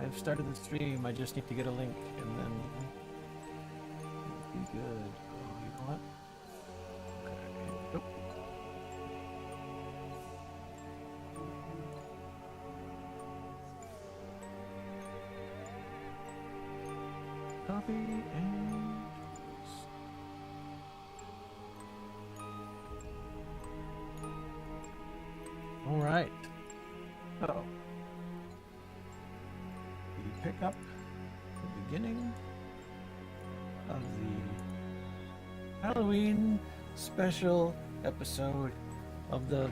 I've started the stream. I just need to get a link, and then it'll be good. Oh, you know what? Okay. Nope. Copy and all right. So we pick up the beginning of the Halloween special episode of the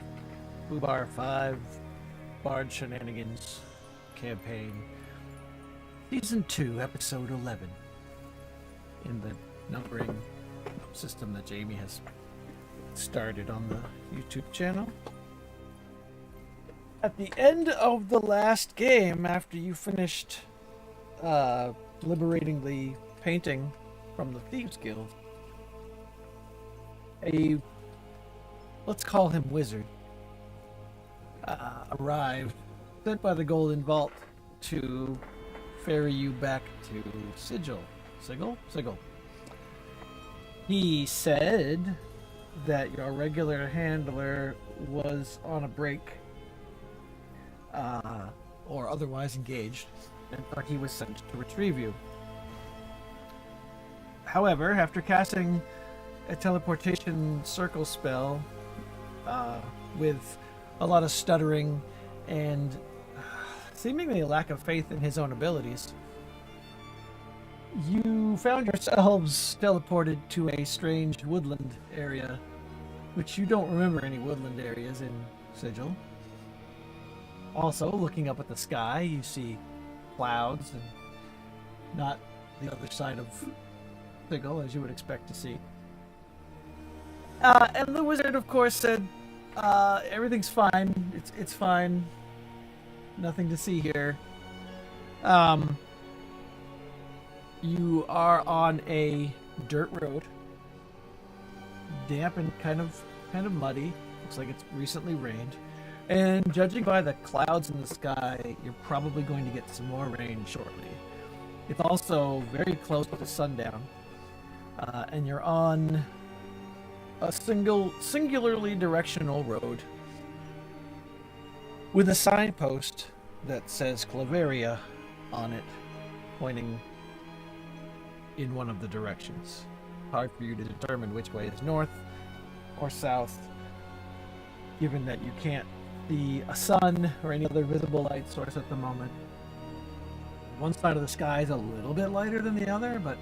FUBAR 5 Bard Shenanigans campaign, Season 2, Episode 11, in the numbering system that Jamie has started on the YouTube channel. At the end of the last game, after you finished liberating the painting from the Thieves Guild, let's call him Wizard, arrived, sent by the Golden Vault to ferry you back to Sigil. Sigil. He said that your regular handler was on a break, or otherwise engaged, and thought he was sent to retrieve you. However, after casting a teleportation circle spell with a lot of stuttering and seemingly a lack of faith in his own abilities, you found yourselves teleported to a strange woodland area, which you don't remember any woodland areas in Sigil. Also, looking up at the sky, you see clouds and not the other side of Sigil, as you would expect to see. And the wizard, of course, said, everything's fine. It's fine. Nothing to see here. You are on a dirt road, damp and kind of muddy. Looks like it's recently rained. And judging by the clouds in the sky, you're probably going to get some more rain shortly. It's also very close to sundown, and you're on a singularly directional road with a signpost that says Claveria on it, pointing in one of the directions. Hard for you to determine which way is north or south, given that you can't see a sun or any other visible light source at the moment. One side of the sky is a little bit lighter than the other, but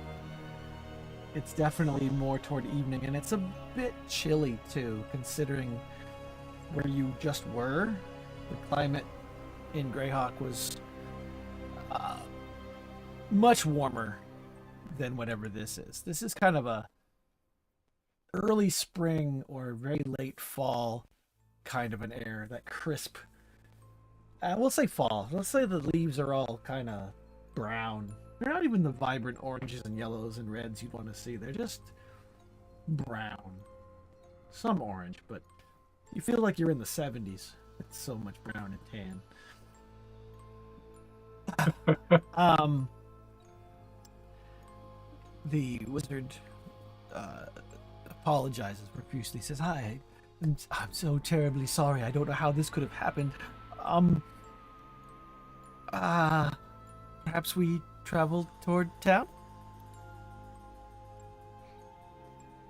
it's definitely more toward evening, and it's a bit chilly too, considering where you just were. The climate in Greyhawk was much warmer than whatever this is. This is kind of a early spring or very late fall kind of an air, that crisp. We'll say fall. Let's say the leaves are all kind of brown. They're not even the vibrant oranges and yellows and reds you'd want to see. They're just brown. Some orange, but you feel like you're in the 70s. It's so much brown and tan. The wizard apologizes profusely. Says, "Hi, I'm so terribly sorry. I don't know how this could have happened. Perhaps we travel toward town?"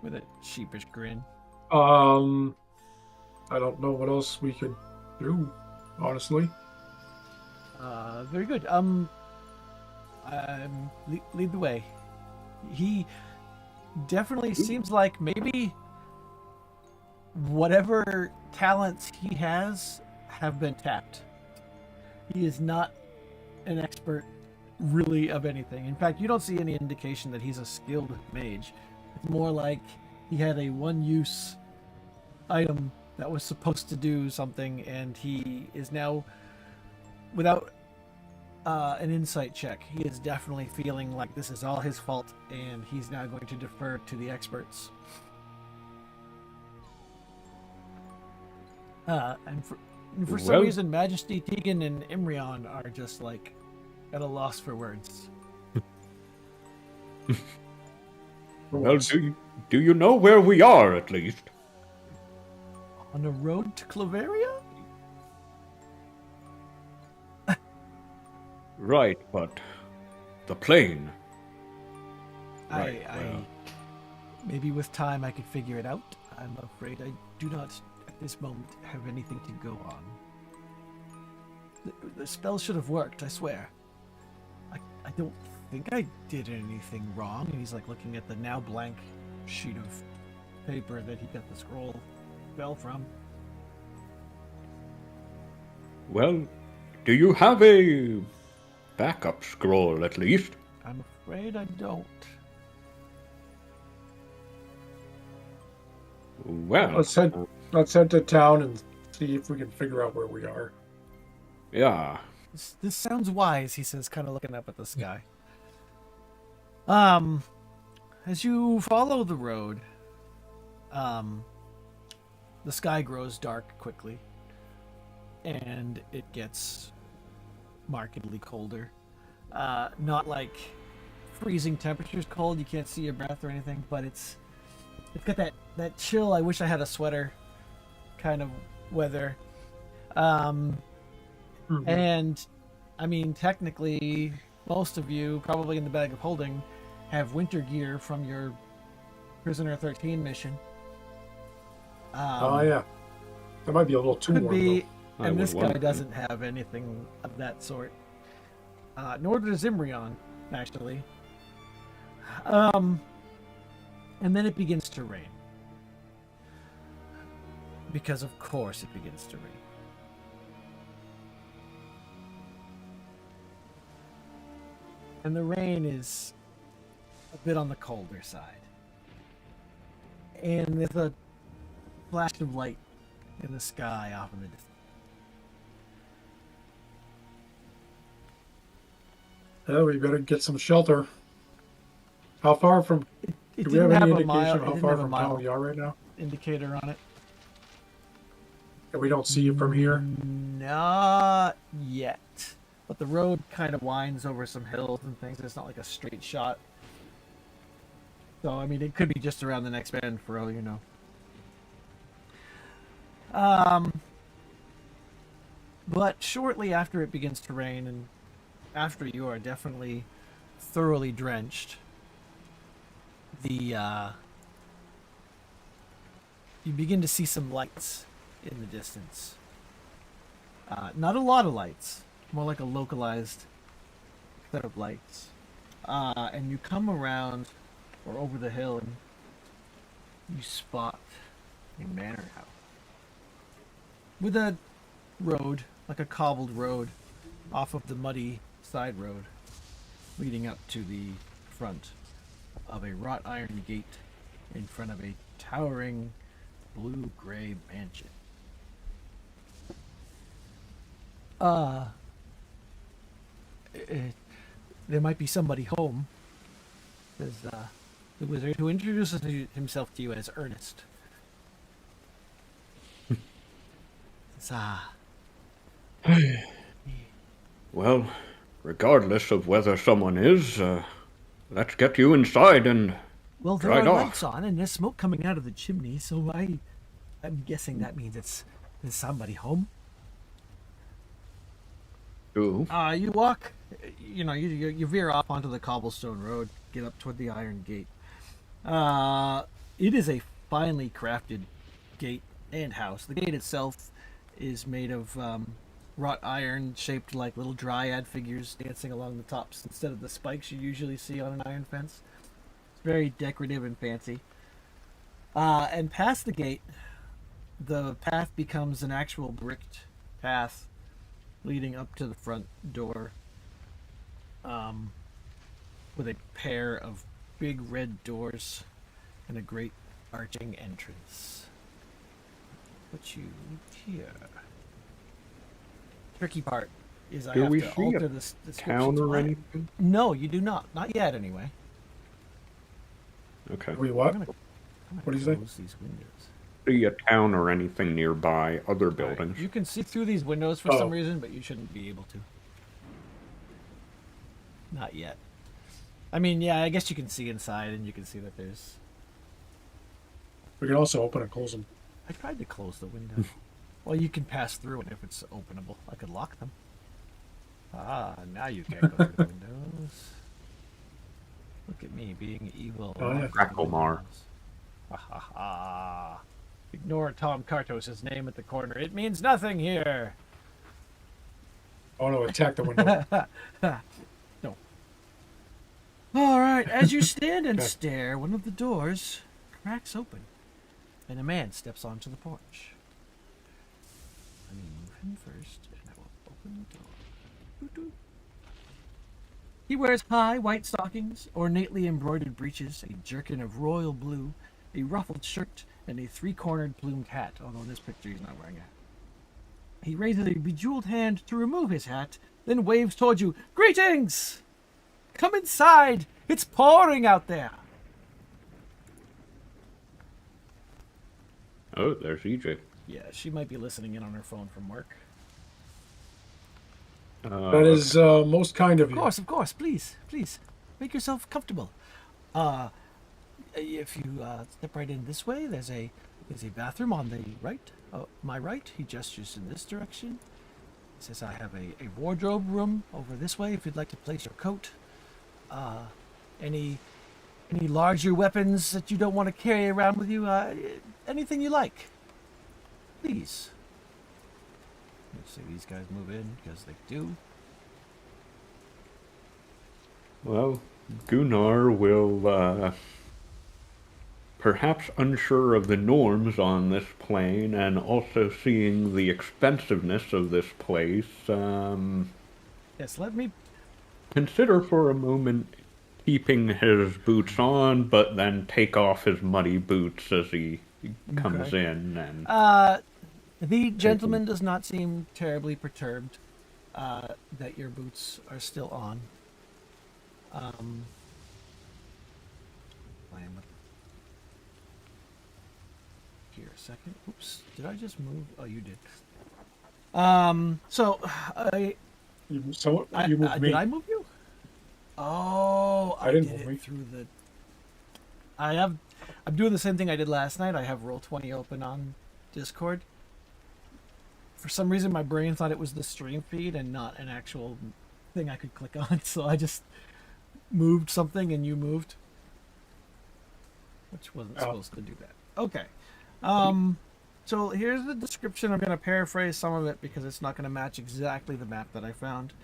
With a sheepish grin. I don't know what else we could do, honestly. Very good. Lead the way. He definitely seems like maybe whatever talents he has have been tapped. He is not an expert really of anything. In fact, you don't see any indication that he's a skilled mage. It's more like he had a one-use item that was supposed to do something, and he is now, without an insight check, he is definitely feeling like this is all his fault, and he's now going to defer to the experts. And for some reason, Majesty, Tegan, and Imrion are just like at a loss for words. Well, do you know where we are, at least? On a road to Claveria? Right, but the plane. Maybe with time I could figure it out. I'm afraid I do not, at this moment, have anything to go on. The spell should have worked, I swear. I don't think I did anything wrong. And he's like looking at the now blank sheet of paper that he got the scroll fell from. Well, do you have a backup scroll, at least? I'm afraid I don't. Well, let's head to town and see if we can figure out where we are. Yeah. This sounds wise, he says, kind of looking up at the sky. As you follow the road, the sky grows dark quickly, and it gets markedly colder. Not like freezing temperatures cold, you can't see your breath or anything, but it's got that chill, I wish I had a sweater kind of weather. And I mean, technically, most of you, probably in the bag of holding, have winter gear from your Prisoner 13 mission. Oh yeah, that might be a little too Could warm. be, I and would this guy wonder. doesn't have anything of that sort. Nor does Imrion, actually. And then it begins to rain. Because of course it begins to rain. And the rain is a bit on the colder side. And there's a flash of light in the sky off in the distance. Yeah, we better get some shelter. How far from? It Do we have didn't any a indication mile- of it how didn't far have a from mile town we are right now? indicator on it. And we don't see you from here. Not yet. But the road kind of winds over some hills and things. It's not like a straight shot. So, I mean, it could be just around the next bend for all you know. But shortly after it begins to rain, and after you are definitely thoroughly drenched, you begin to see some lights in the distance. Not a lot of lights, more like a localized set of lights. And you come around or over the hill and you spot a manor house with a road, like a cobbled road, off of the muddy side road leading up to the front of a wrought iron gate in front of a towering blue-gray mansion. There might be somebody home. There's the wizard who introduces himself to you as Ernest. Well, regardless of whether someone is, let's get you inside and Well, there dried are off. lights on and there's smoke coming out of the chimney, so I'm guessing that means there's somebody home. Ooh. You walk, you veer off onto the cobblestone road, get up toward the iron gate. It is a finely crafted gate and house. The gate itself is made of wrought iron, shaped like little dryad figures dancing along the tops instead of the spikes you usually see on an iron fence. It's very decorative and fancy. And past the gate, the path becomes an actual bricked path leading up to the front door, with a pair of big red doors and a great arching entrance. Put you here. Tricky part is I Do have we to see alter a the description. town or anything? No, you do not. Not yet, anyway. Okay. We what? I'm gonna What do you say? close these windows. See a town or anything nearby, other All right, buildings. you can see through these windows for Oh. some reason, but you shouldn't be able to. Not yet. I mean, yeah, I guess you can see inside, and you can see that there's... We can also open and close them. I tried to close the window. Well, you can pass through it if it's openable. I could lock them. Ah, now you can't go through the windows. Look at me being evil. Oh, yeah. Cracklemar. Ha ha ha. Ignore Tom Kartos' name at the corner. It means nothing here. Oh no, attack the window. No. All right, as you stand and Okay. stare, one of the doors cracks open, and a man steps onto the porch. Let me move him first, and I will open the door. Doo-doo. He wears high white stockings, ornately embroidered breeches, a jerkin of royal blue, a ruffled shirt, and a three-cornered plumed hat, although in this picture he's not wearing a hat. He raises a bejeweled hand to remove his hat, then waves toward you. Greetings! Come inside! It's pouring out there! Oh, there's EJ. Yeah, she might be listening in on her phone from work. That is most kind of you. Of course, please, make yourself comfortable. If you step right in this way, there's a bathroom on the right. My right. He gestures in this direction. He says, "I have a wardrobe room over this way. If you'd like to place your coat, any larger weapons that you don't want to carry around with you, anything you like, please." Let's see these guys move in because they do. Well, Gunnar will, perhaps unsure of the norms on this plane and also seeing the expensiveness of this place, Yes, let me. consider for a moment keeping his boots on, but then take off his muddy boots as he comes Okay. in. And The gentleman does not seem terribly perturbed that your boots are still on. Here a second. Oops, did I just move? Oh, you did. So You moved me. did I move you? Oh, I didn't did move it me. through the. I'm doing the same thing I did last night. I have Roll20 open on Discord. For some reason, my brain thought it was the stream feed and not an actual thing I could click on. So I just moved something and you moved, which wasn't supposed to do that. Okay. So here's the description. I'm going to paraphrase some of it because it's not going to match exactly the map that I found.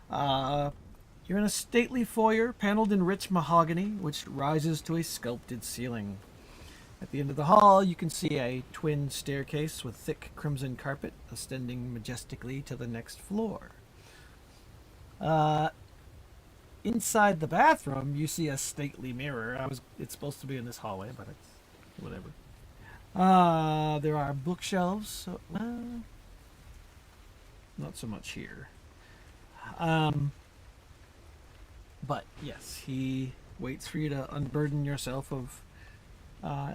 You're in a stately foyer paneled in rich mahogany, which rises to a sculpted ceiling. At the end of the hall, you can see a twin staircase with thick crimson carpet ascending majestically to the next floor. Inside the bathroom, you see a stately mirror. It's supposed to be in this hallway, but it's whatever. There are bookshelves. Not so much here. But yes, he waits for you to unburden yourself of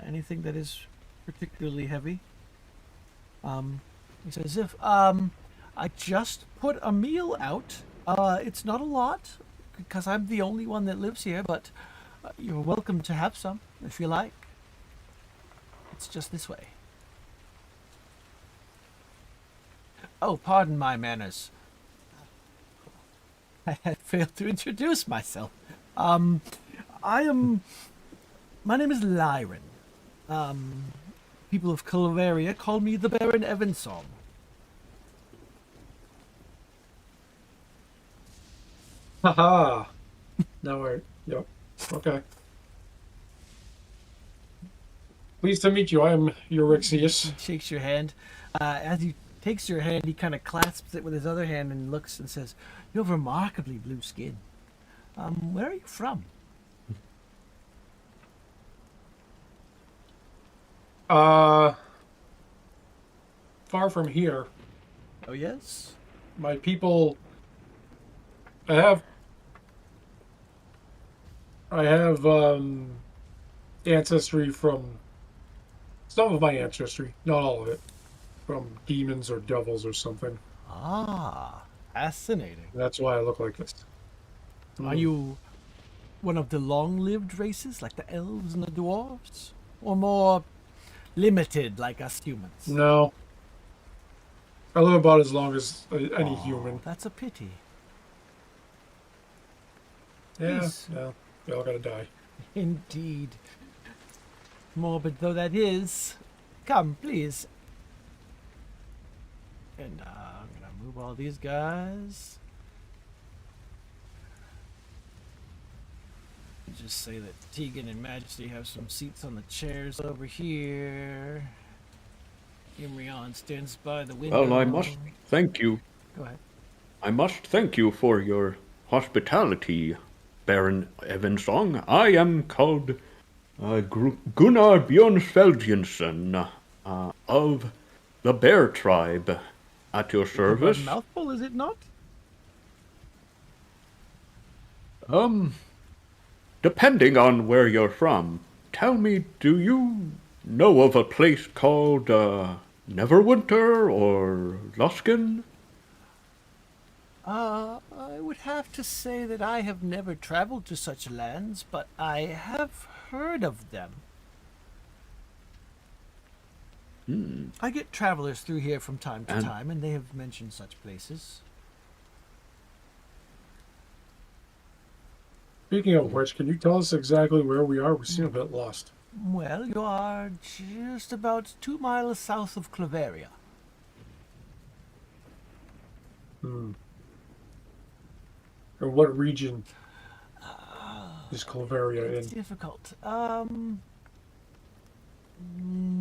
anything that is particularly heavy. He says, "If I just put a meal out. It's not a lot because I'm the only one that lives here, but you're welcome to have some if you like. It's just this way." Oh, pardon my manners. I had failed to introduce myself. My name is Lyron. People of Calvaria call me the Baron Evanson. Haha. Now we're. Yep. Okay. Pleased to meet you. I am Euryxius. He shakes your hand. As he takes your hand, he kind of clasps it with his other hand and looks and says, "You have remarkably blue skin. Where are you from?" Far from here. Oh, yes? My people. I have ancestry from some of my ancestry, not all of it, from demons or devils or something. Ah, fascinating. That's why I look like this. Are you one of the long-lived races, like the elves and the dwarves? Or more limited, like us humans? No. I live about as long as any Oh, human. that's a pity. Yeah, Please. no. We all gotta die. Indeed. Morbid though that is. Come, please. And I'm gonna move all these guys. Just say that Tegan and Majesty have some seats on the chairs over here. Imrion stands by the window. Well, I must thank you. Go ahead. I must thank you for your hospitality, Baron Evansong. I am called Gunnar Bjornsfeldjensen of the Bear Tribe. At your service. A mouthful, is it not? Depending on where you're from, tell me, do you know of a place called Neverwinter or Luskin? I would have to say that I have never traveled to such lands, but I have heard of them. I get travelers through here from time to time, and they have mentioned such places. Speaking of which, can you tell us exactly where we are? We seem a bit lost. Well, you are just about 2 miles south of Claveria. And what region is Claveria It's in? difficult.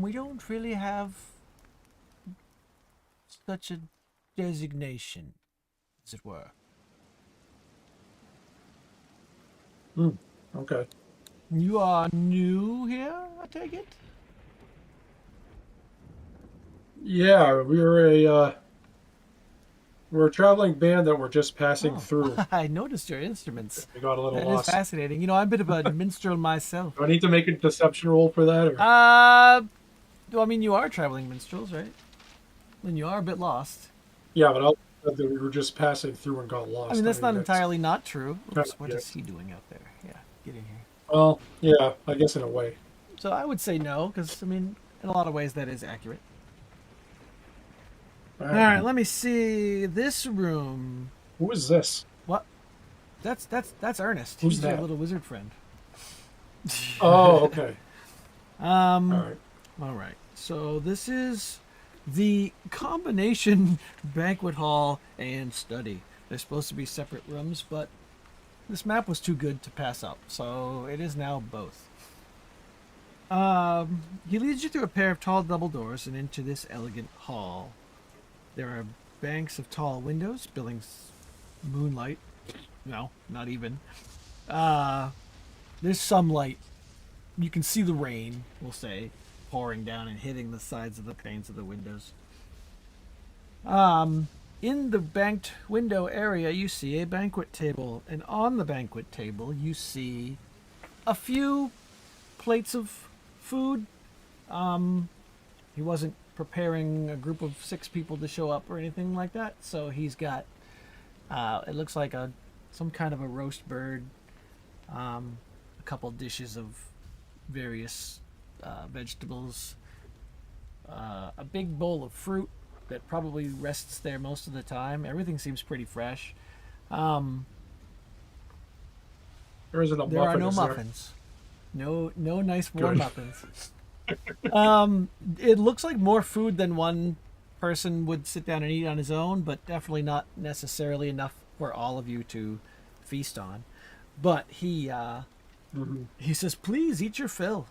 We don't really have such a designation, as it were. Okay. You are new here, I take it? Yeah, we're a traveling band that we're just passing through. I noticed your instruments. We got a little That lost. is fascinating. You know, I'm a bit of a minstrel myself. Do I need to make a deception roll for that? Or? Well, I mean, you are traveling minstrels, right? And you are a bit lost. Yeah, but I said that we were just passing through and got lost. I mean, that's not entirely not true. Oops, what yeah. is he doing out there? Yeah, get in here. Well, yeah, I guess in a way. So I would say no, because, I mean, in a lot of ways that is accurate. All right, let me see this room. Who is this? What? That's Ernest. Who's He's your that? little wizard friend. Oh, okay. All right. All right. So this is the combination banquet hall and study. They're supposed to be separate rooms, but this map was too good to pass up, so it is now both. He leads you through a pair of tall double doors and into this elegant hall. There are banks of tall windows, spilling moonlight. No, not even. There's some light. You can see the rain, we'll say, pouring down and hitting the sides of the panes of the windows. In the banked window area, you see a banquet table, and on the banquet table, you see a few plates of food. He wasn't preparing a group of 6 people to show up or anything like that, so he's got it looks like some kind of a roast bird, a couple dishes of various vegetables, a big bowl of fruit that probably rests there most of the time. Everything seems pretty fresh. There isn't a There muffin. are no is there? muffins. No nice warm muffins. It looks like more food than one person would sit down and eat on his own, but definitely not necessarily enough for all of you to feast on. But he says, "Please eat your fill.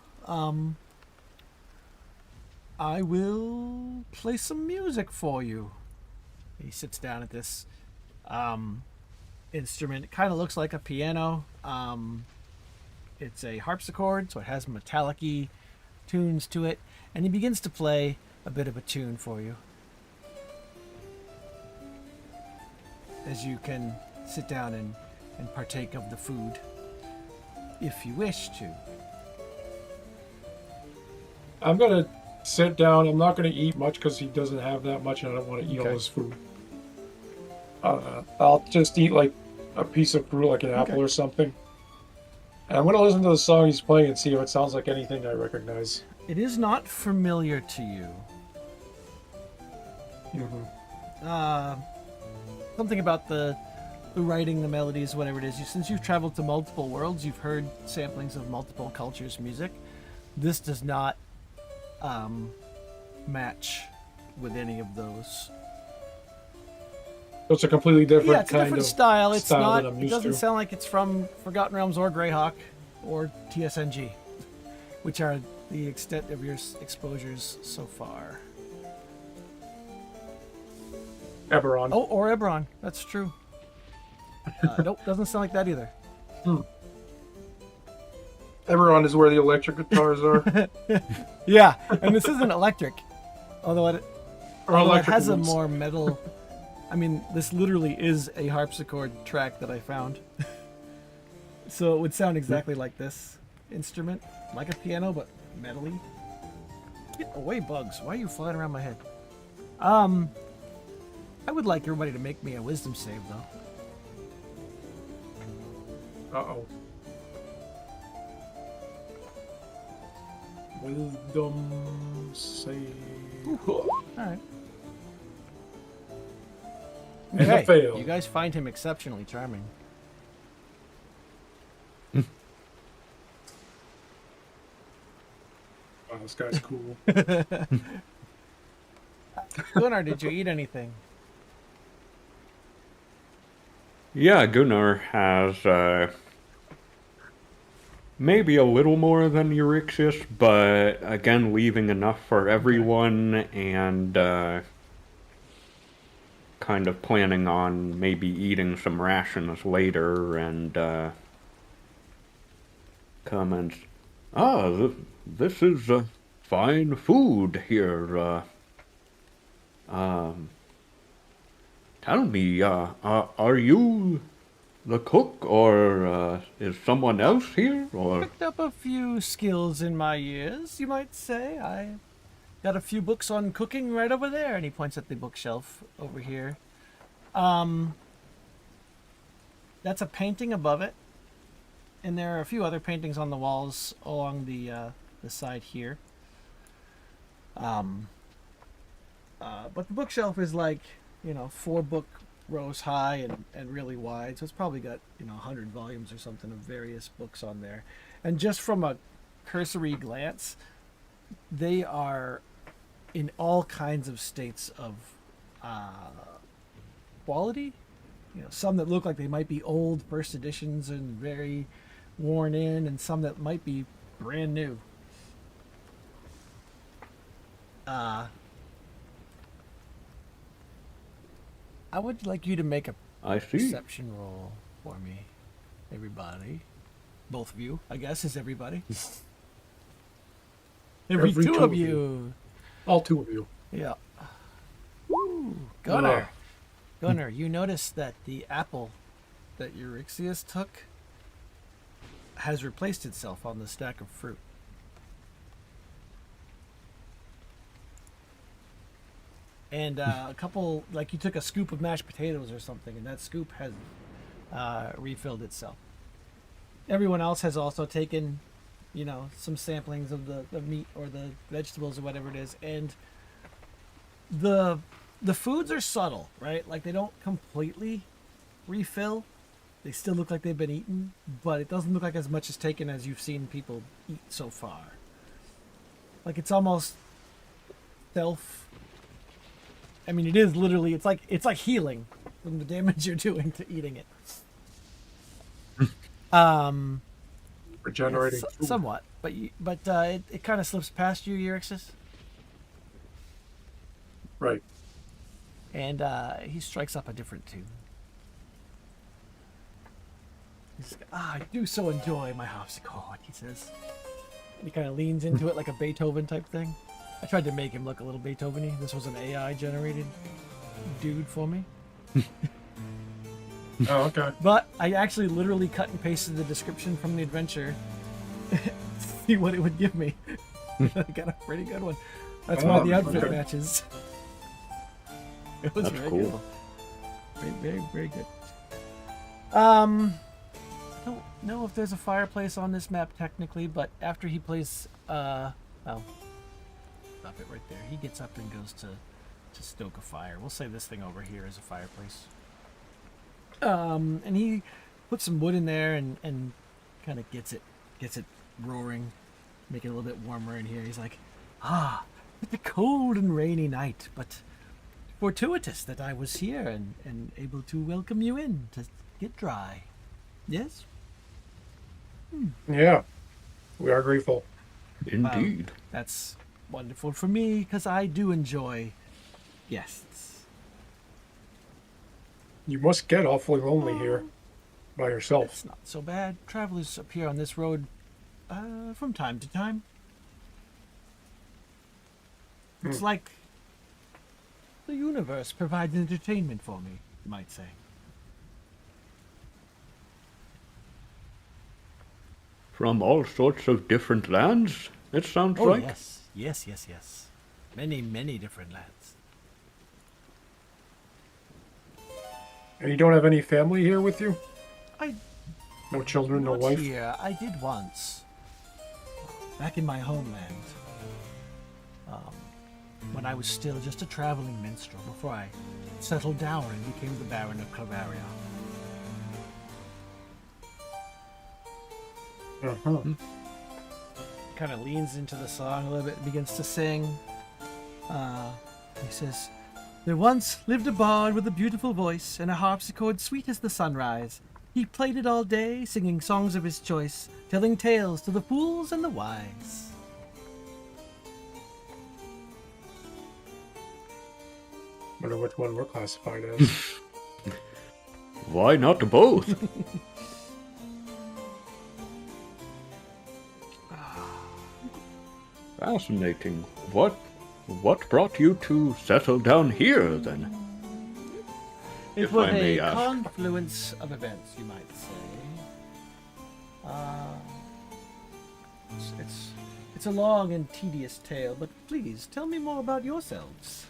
I will play some music for you." He sits down at this instrument. It kind of looks like a piano. It's a harpsichord, so it has metallic-y tunes to it, and he begins to play a bit of a tune for you as you can sit down and partake of the food if you wish to. I'm gonna sit down. I'm not gonna eat much because he doesn't have that much, and I don't want to eat all Okay. his food. I'll just eat like a piece of fruit, like an apple Okay. or something. And I'm gonna listen to the song he's playing and see if it sounds like anything I recognize. It is not familiar to you. Mm-hmm. Something about the writing, the melodies, whatever it is. Since you've traveled to multiple worlds, you've heard samplings of multiple cultures' music. This does not match with any of those. So it's a completely different Yeah, it's a kind different of style. It's style not. that I'm It used doesn't to. sound like it's from Forgotten Realms or Greyhawk or TSNG, which are the extent of your exposures so far. Eberron. Oh, or Eberron. That's true. Nope, doesn't sound like that either. Eberron is where the electric guitars are. Yeah, and this isn't electric, although it Electric has a ones. more metal. I mean, this literally is a harpsichord track that I found. So it would sound exactly like this instrument, like a piano, but metally. Get away, bugs. Why are you flying around my head? I would like everybody to make me a wisdom save, though. Uh-oh. Wisdom save. Alright. And a Hey, fail. you guys find him exceptionally charming. Wow, this guy's cool. Gunnar, did you eat anything? Yeah, Gunnar has maybe a little more than Euryxis, but again, leaving enough for everyone and kind of planning on maybe eating some rations later and comments. This is fine food here. Tell me, are you the cook, or is someone else here, or? Picked up a few skills in my years, you might say. I got a few books on cooking right over there, and he points at the bookshelf over here. That's a painting above it, and there are a few other paintings on the walls along the side here. But the bookshelf is like, 4 book rows high and really wide, so it's probably got 100 volumes or something of various books on there. And just from a cursory glance, they are in all kinds of states of quality. Some that look like they might be old first editions and very worn in, and some that might be brand new. I would like you to make a I see. perception roll for me, everybody. Both of you, I guess, is everybody. Every two of you. All 2 of you. Yeah. Woo. Gunnar. Gunnar, you notice that the apple that Euryxius took has replaced itself on the stack of fruit. And a couple, like you took a scoop of mashed potatoes or something, and that scoop has refilled itself. Everyone else has also taken, some samplings of the meat or the vegetables or whatever it is, and the foods are subtle, right? Like they don't completely refill. They still look like they've been eaten, but it doesn't look like as much is taken as you've seen people eat so far. Like it's almost self. I mean, it is literally. It's like healing from the damage you're doing to eating it. Regenerating food. Somewhat, but it kind of slips past you, Euryxis, Right. and he strikes up a different tune. He's like, I do so enjoy my harpsichord, he says. And he kind of leans into it like a Beethoven type thing. I tried to make him look a little Beethoven-y. This was an AI-generated dude for me. Oh, okay. But I actually literally cut and pasted the description from the adventure to see what it would give me. I got a pretty good one. That's why the outfit okay. matches. It was That's very cool. good. Very, very, very good. I don't know if there's a fireplace on this map technically, but after he plays, well, stop it right there. He gets up and goes to stoke a fire. We'll say this thing over here is a fireplace. And he puts some wood in there and kind of gets it roaring, make it a little bit warmer in here. He's like, it's a cold and rainy night, but fortuitous that I was here and able to welcome you in to get dry. Yes? Yeah, we are grateful. Indeed. That's wonderful for me, because I do enjoy guests. You must get awfully lonely here by yourself. It's not so bad. Travelers appear on this road from time to time. It's like the universe provides entertainment for me, you might say. From all sorts of different lands, it sounds Oh, like. yes. Many, many different lands. And you don't have any family here with you? I No children, no not wife? here. I did once. Back in my homeland. When I was still just a traveling minstrel before I settled down and became the Baron of Clavaria. Uh-huh. Kind of leans into the song a little bit and begins to sing. He says, "There once lived a bard with a beautiful voice and a harpsichord sweet as the sunrise. He played it all day, singing songs of his choice, telling tales to the fools and the wise." Wonder which one we're classified as. Why not both? Fascinating. What brought you to settle down here, then? It If was I may a ask. confluence of events, you might say. It's a long and tedious tale, but please tell me more about yourselves.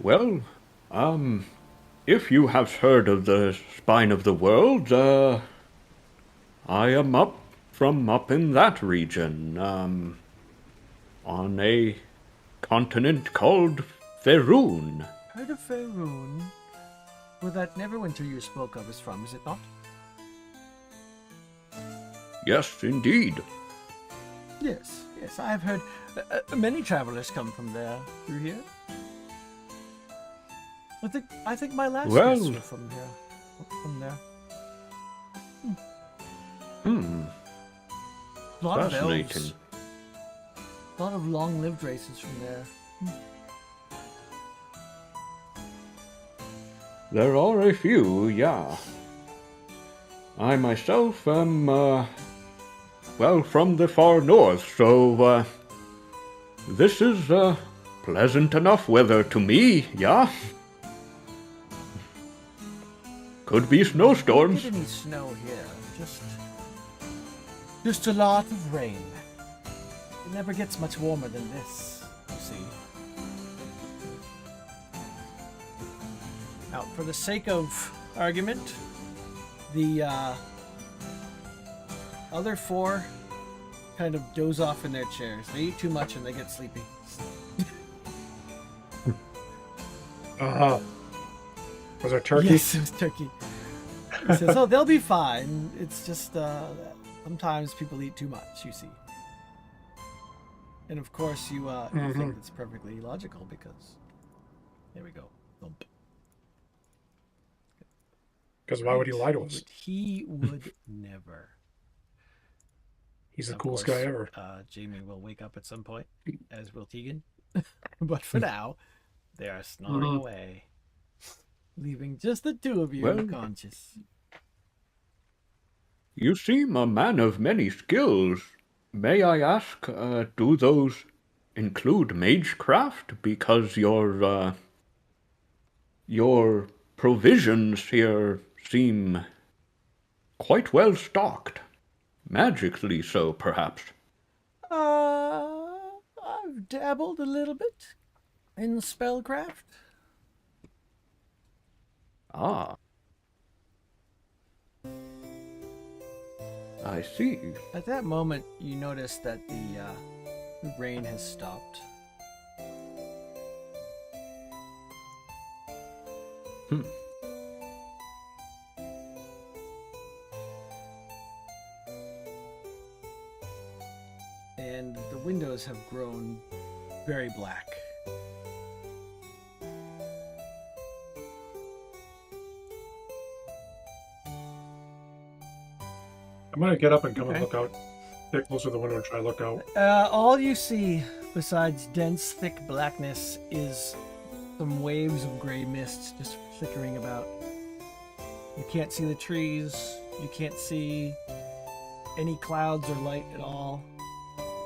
Well, if you have heard of the spine of the world, I am up in that region, on a continent called Faerun. Heard of Faerun? Where that Neverwinter you spoke of is from, is it not? Yes, indeed. Yes, I've heard many travelers come from there through here. I think my last Well- guests were from here, from there. A lot of Fascinating. elves, a lot of long-lived races from there. There are a few, yeah. I myself am, from the far north, so, this is, pleasant enough weather to me, yeah? Could be We don't snowstorms. get any snow here, just a lot of rain. It never gets much warmer than this, you see. Now, for the sake of argument, the other four kind of doze off in their chairs. They eat too much and they get sleepy. Uh-huh. Was there turkey? Yes, it was turkey. He says, "Oh, they'll be fine. It's just sometimes people eat too much, you see." And of course, you think it's perfectly logical because there we go. Thump. Because why would he lie to us? He would never. He's the Of coolest course, guy ever. Jamie will wake up at some point, as will Tegan. But for now, they are snoring away, leaving just the two of you Well- unconscious. You seem a man of many skills. May I ask, do those include magecraft? Because your provisions here seem quite well stocked. Magically so, perhaps. I've dabbled a little bit. in spellcraft. Ah, I see. At that moment, you notice that the rain has stopped. Hmm. And the windows have grown very black. I'm gonna get up and come Okay. and look out. Get closer to the window and try to look out. All you see, besides dense, thick blackness, is some waves of gray mist just flickering about. You can't see the trees. You can't see any clouds or light at all.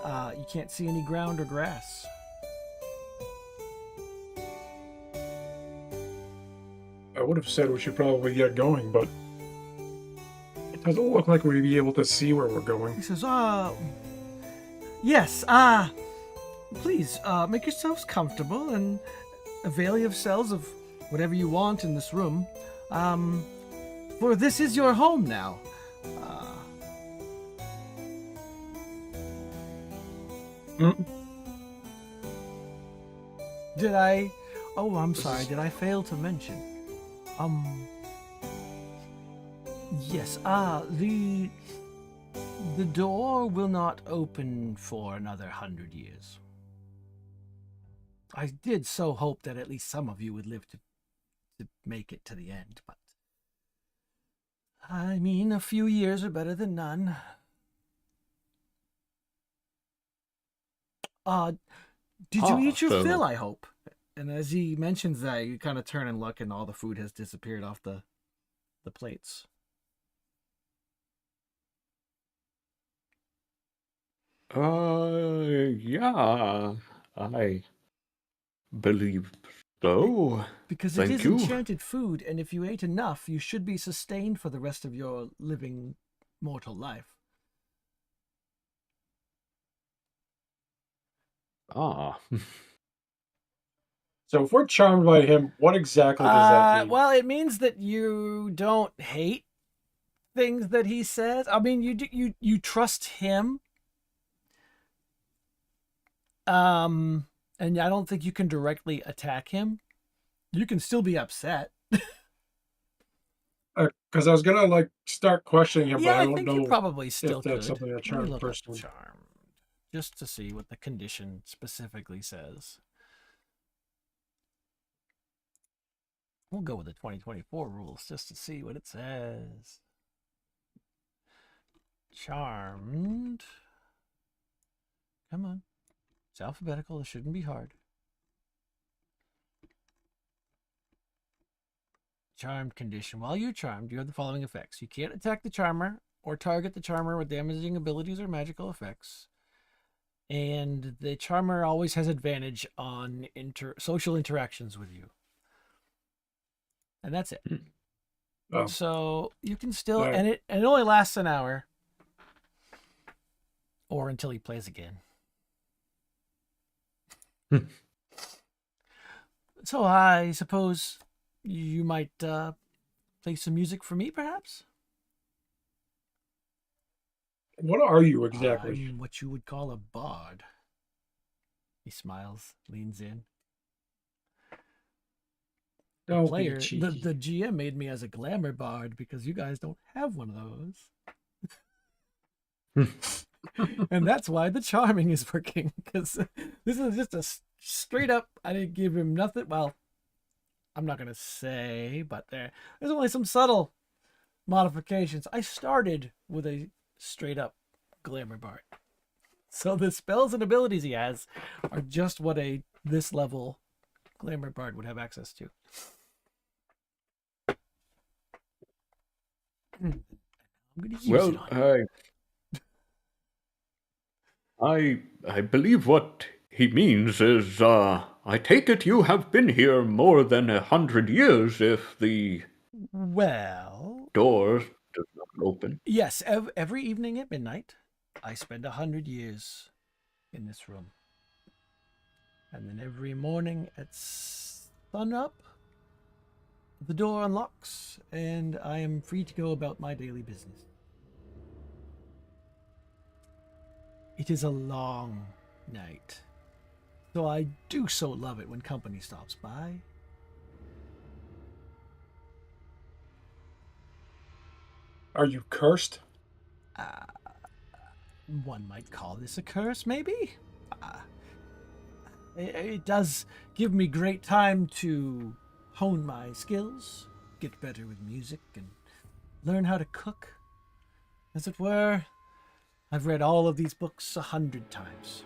You can't see any ground or grass. I would have said we should probably get going, but it doesn't look like we'd be able to see where we're going. He says, yes, please, make yourselves comfortable and avail yourselves of whatever you want in this room. For this is your home now. Did I... Oh, I'm sorry, did I fail to mention? Yes, the door will not open for another 100 years. I did so hope that at least some of you would live to make it to the end, but I mean, a few years are better than none. Did you eat your fill, I hope? And as he mentions that, you kind of turn and look, and all the food has disappeared off the plates. Yeah, I believe so. Because Thank it is you. enchanted food, and if you ate enough, you should be sustained for the rest of your living mortal life. Ah. So if we're charmed by him, what exactly does that mean? Well, it means that you don't hate things that he says. I mean, you trust him. And I don't think you can directly attack him. You can still be upset. Because I was gonna start questioning him, Yeah, but I I don't think you know probably still if that's could. something a Let me charmed look person up would. charm, just to see what the condition specifically says. We'll go with the 2024 rules just to see what it says. Charmed. Come on. It's alphabetical. It shouldn't be hard. Charmed condition. While you're charmed, you have the following effects. You can't attack the charmer or target the charmer with damaging abilities or magical effects. And the charmer always has advantage on social interactions with you. And that's it. Oh. So you can still, Right. and it only lasts an hour, or until he plays again. So I suppose you might play some music for me, perhaps? What are you exactly? I'm what you would call a bard. He smiles, leans in. The Don't player, be cheeky. the GM made me as a glamour bard because you guys don't have one of those. And that's why the charming is working, because this is just a straight up, I didn't give him nothing. Well, I'm not going to say, but there's only some subtle modifications. I started with a straight up glamour bard. So the spells and abilities he has are just what this level glamour bard would have access to. I'm going to use it on you. I believe what he means is, I take it you have been here more than 100 years if the door does not open. Yes, every evening at midnight, I spend 100 years in this room. And then every morning at sun up, the door unlocks, and I am free to go about my daily business. It is a long night, so I do so love it when company stops by. Are you cursed? One might call this a curse, maybe? It does give me great time to hone my skills, get better with music, and learn how to cook. As it were, I've read all of these books 100 times.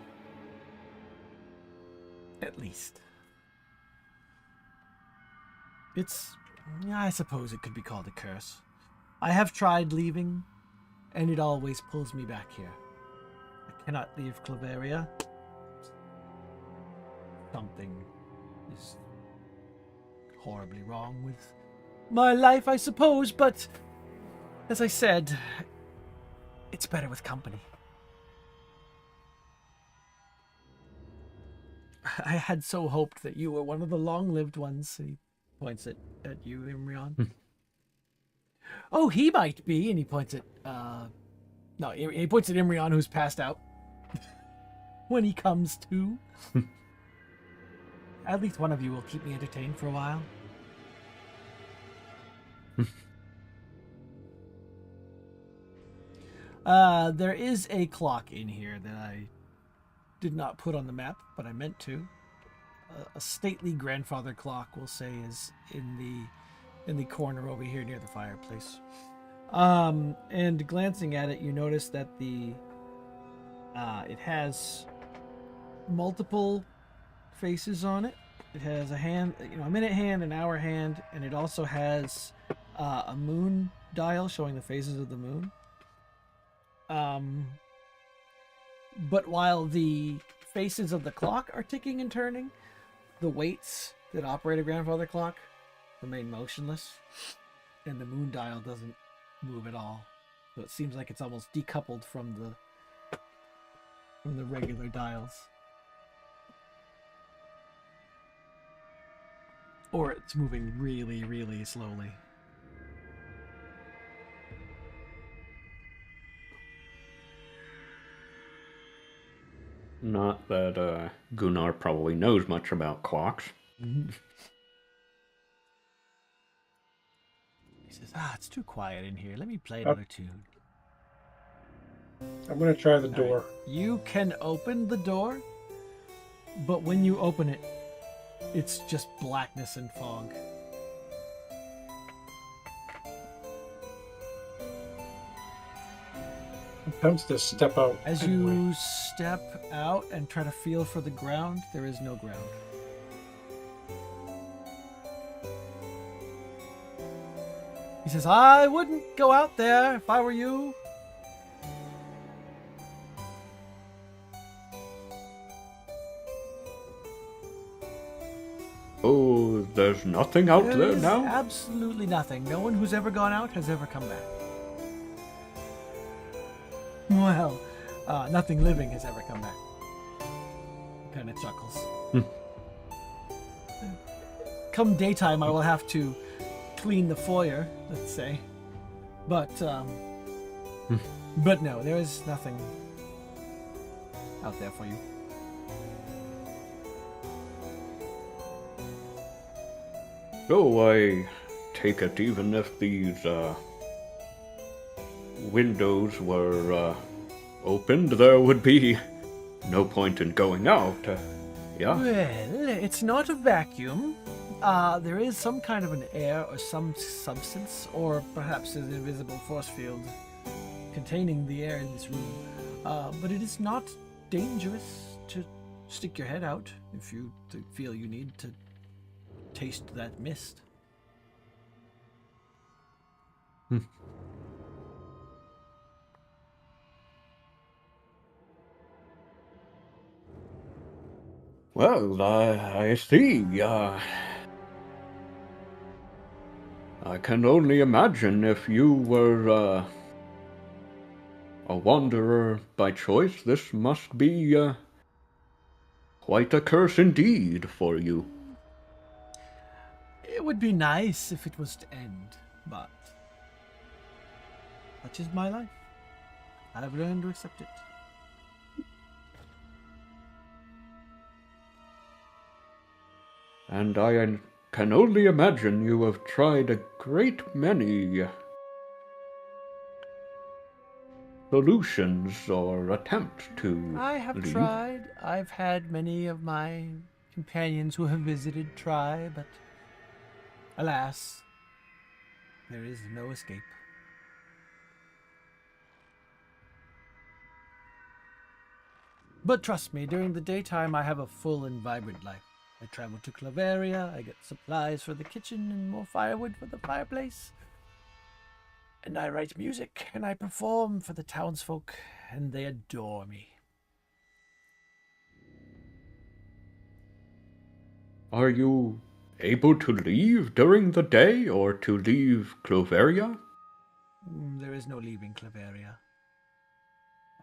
At least. I suppose it could be called a curse. I have tried leaving, and it always pulls me back here. I cannot leave Claveria. Something is horribly wrong with my life, I suppose, but as I said, it's better with company. I had so hoped that you were one of the long-lived ones. He points at you, Imrion. Oh, he might be, and he points at no, he points at Imrion, who's passed out. When he comes to. At least one of you will keep me entertained for a while. There is a clock in here that I did not put on the map, but I meant to. A stately grandfather clock, we'll say, is in the corner over here near the fireplace. And glancing at it, you notice that it has multiple faces on it. It has a hand, a minute hand, an hour hand, and it also has a moon dial showing the phases of the moon. But while the faces of the clock are ticking and turning, the weights that operate a grandfather clock remain motionless, and the moon dial doesn't move at all. So it seems like it's almost decoupled from the regular dials. Or it's moving really, really slowly. Not that Gunnar probably knows much about clocks. Mm-hmm. He says, it's too quiet in here. Let me play another tune. I'm going to try the door. Right. You can open the door, but when you open it, it's just blackness and fog. Attempts to step out. As you step out and try to feel for the ground, there is no ground. He says, I wouldn't go out there if I were you. Oh, there's nothing out there is now? Absolutely nothing. No one who's ever gone out has ever come back. Well, nothing living has ever come back. He kind of chuckles. Come daytime, I will have to clean the foyer, let's say. But no, there is nothing out there for you. Oh, I take it even if these windows were opened, there would be no point in going out. Yeah? Well, it's not a vacuum. There is some kind of an air or some substance, or perhaps an invisible force field containing the air in this room. But it is not dangerous to stick your head out if you feel you need to taste that mist. Well, I see. I can only imagine if you were a wanderer by choice, this must be Quite a curse indeed for you. It would be nice if it was to end, but such is my life. I've learned to accept it. And I can only imagine you have tried a great many solutions or attempts to I have leave. tried. I've had many of my companions who have visited try, but alas, there is no escape. But trust me, during the daytime I have a full and vibrant life. I travel to Claveria, I get supplies for the kitchen and more firewood for the fireplace. And I write music, and I perform for the townsfolk, and they adore me. Are you able to leave during the day or to leave Cloveria? There is no leaving Claveria.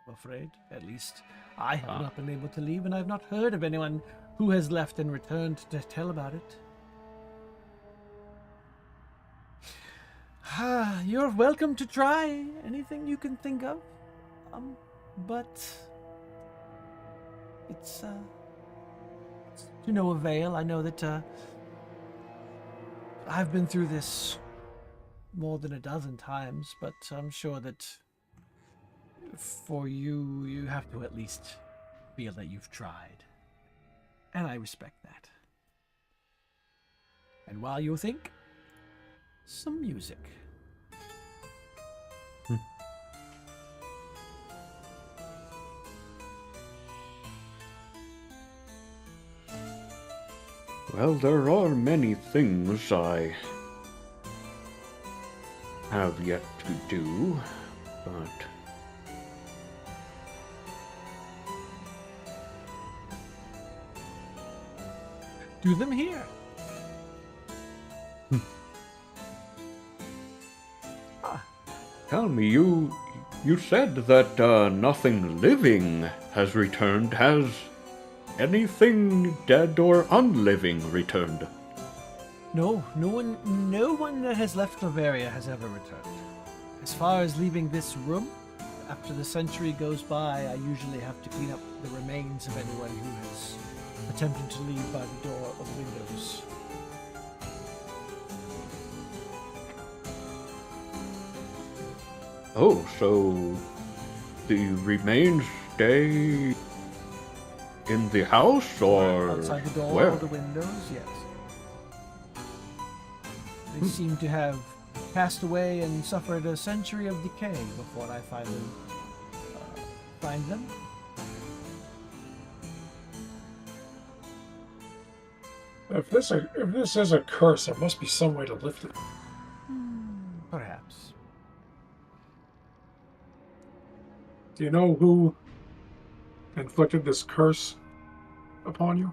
I'm afraid. At least I have not been able to leave, and I've not heard of anyone who has left and returned to tell about it. You're welcome to try anything you can think of. But it's to no avail. I know that I've been through this more than a dozen times, but I'm sure that for you, you have to at least feel that you've tried. And I respect that. And while you think, some music. Well, there are many things I have yet to do, but Do them here. tell me, you said that nothing living has returned. Has anything dead or unliving returned? No one that has left Claveria has ever returned. As far as leaving this room, after the century goes by, I usually have to clean up the remains of anyone who has attempted to leave by the door or the windows. Oh, so the remains stay in the house or Outside the door where? or the windows, yes. They seem to have passed away and suffered a century of decay before I finally find them. If this is a curse, there must be some way to lift it. Perhaps. Do you know who inflicted this curse upon you?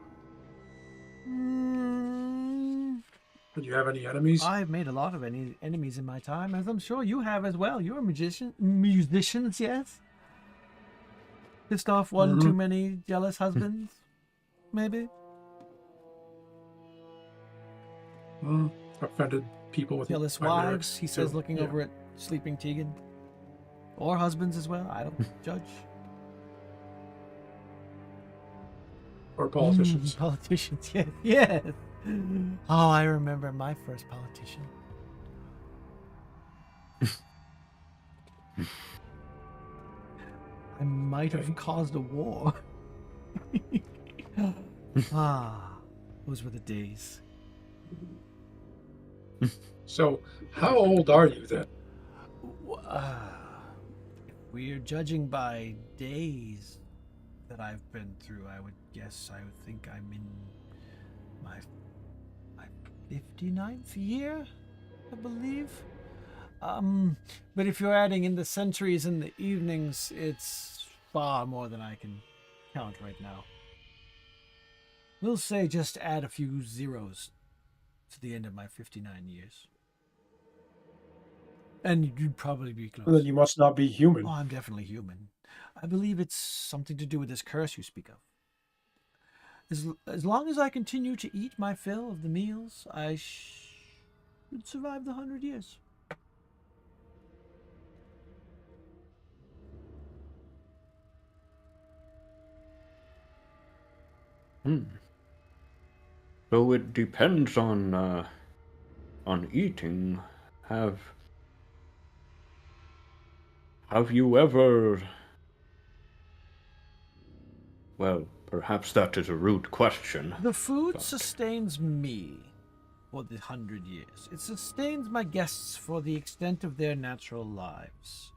Did you have any enemies? I've made a lot of enemies in my time, as I'm sure you have as well. You're musicians, yes? Pissed off one too many jealous husbands, maybe? Offended people with Jealous my wives, lyrics, he says, too. looking Yeah. over at sleeping Tegan. Or husbands as well, I don't judge. Or politicians. Politicians, yes, yes. Oh, I remember my first politician. I might have caused a war. Those were the days. So, how old are you then? If we're judging by days that I've been through, I would think I'm in my 59th year, I believe. But if you're adding in the centuries and the evenings, it's far more than I can count right now. We'll say just add a few zeros to the end of my 59 years. And you'd probably be close. Then you must not be human. Oh, I'm definitely human. I believe it's something to do with this curse you speak of. As long as I continue to eat my fill of the meals, I should survive the 100 years. So it depends on eating. Have you ever? Well, perhaps that is a rude question. The food But sustains me for the 100 years. It sustains my guests for the extent of their natural lives.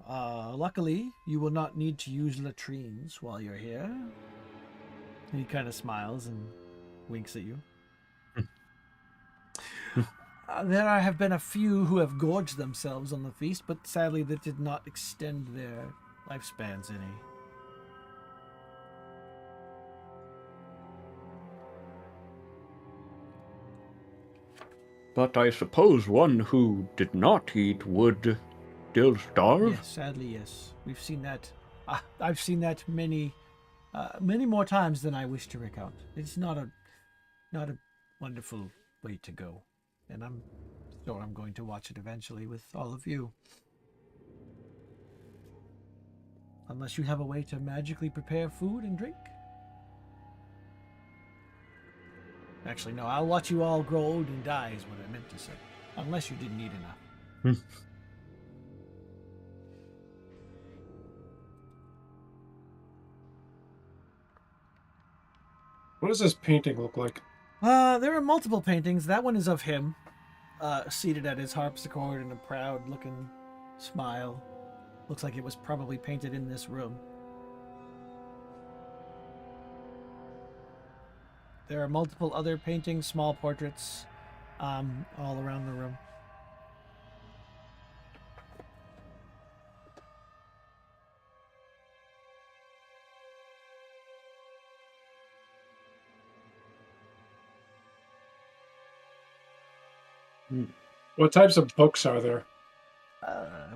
Luckily, you will not need to use latrines while you're here. He kind of smiles and winks at you. There have been a few who have gorged themselves on the feast, but sadly that did not extend their lifespans any. But I suppose one who did not eat would still starve? Yes, sadly, yes. We've seen that. I've seen that many more times than I wish to recount. It's not a wonderful way to go, and I'm sure I'm going to watch it eventually with all of you. Unless you have a way to magically prepare food and drink. Actually, no, I'll watch you all grow old and die is what I meant to say. Unless you didn't eat enough. What does this painting look like? There are multiple paintings. That one is of him, seated at his harpsichord in a proud-looking smile. Looks like it was probably painted in this room. There are multiple other paintings, small portraits, all around the room. What types of books are there?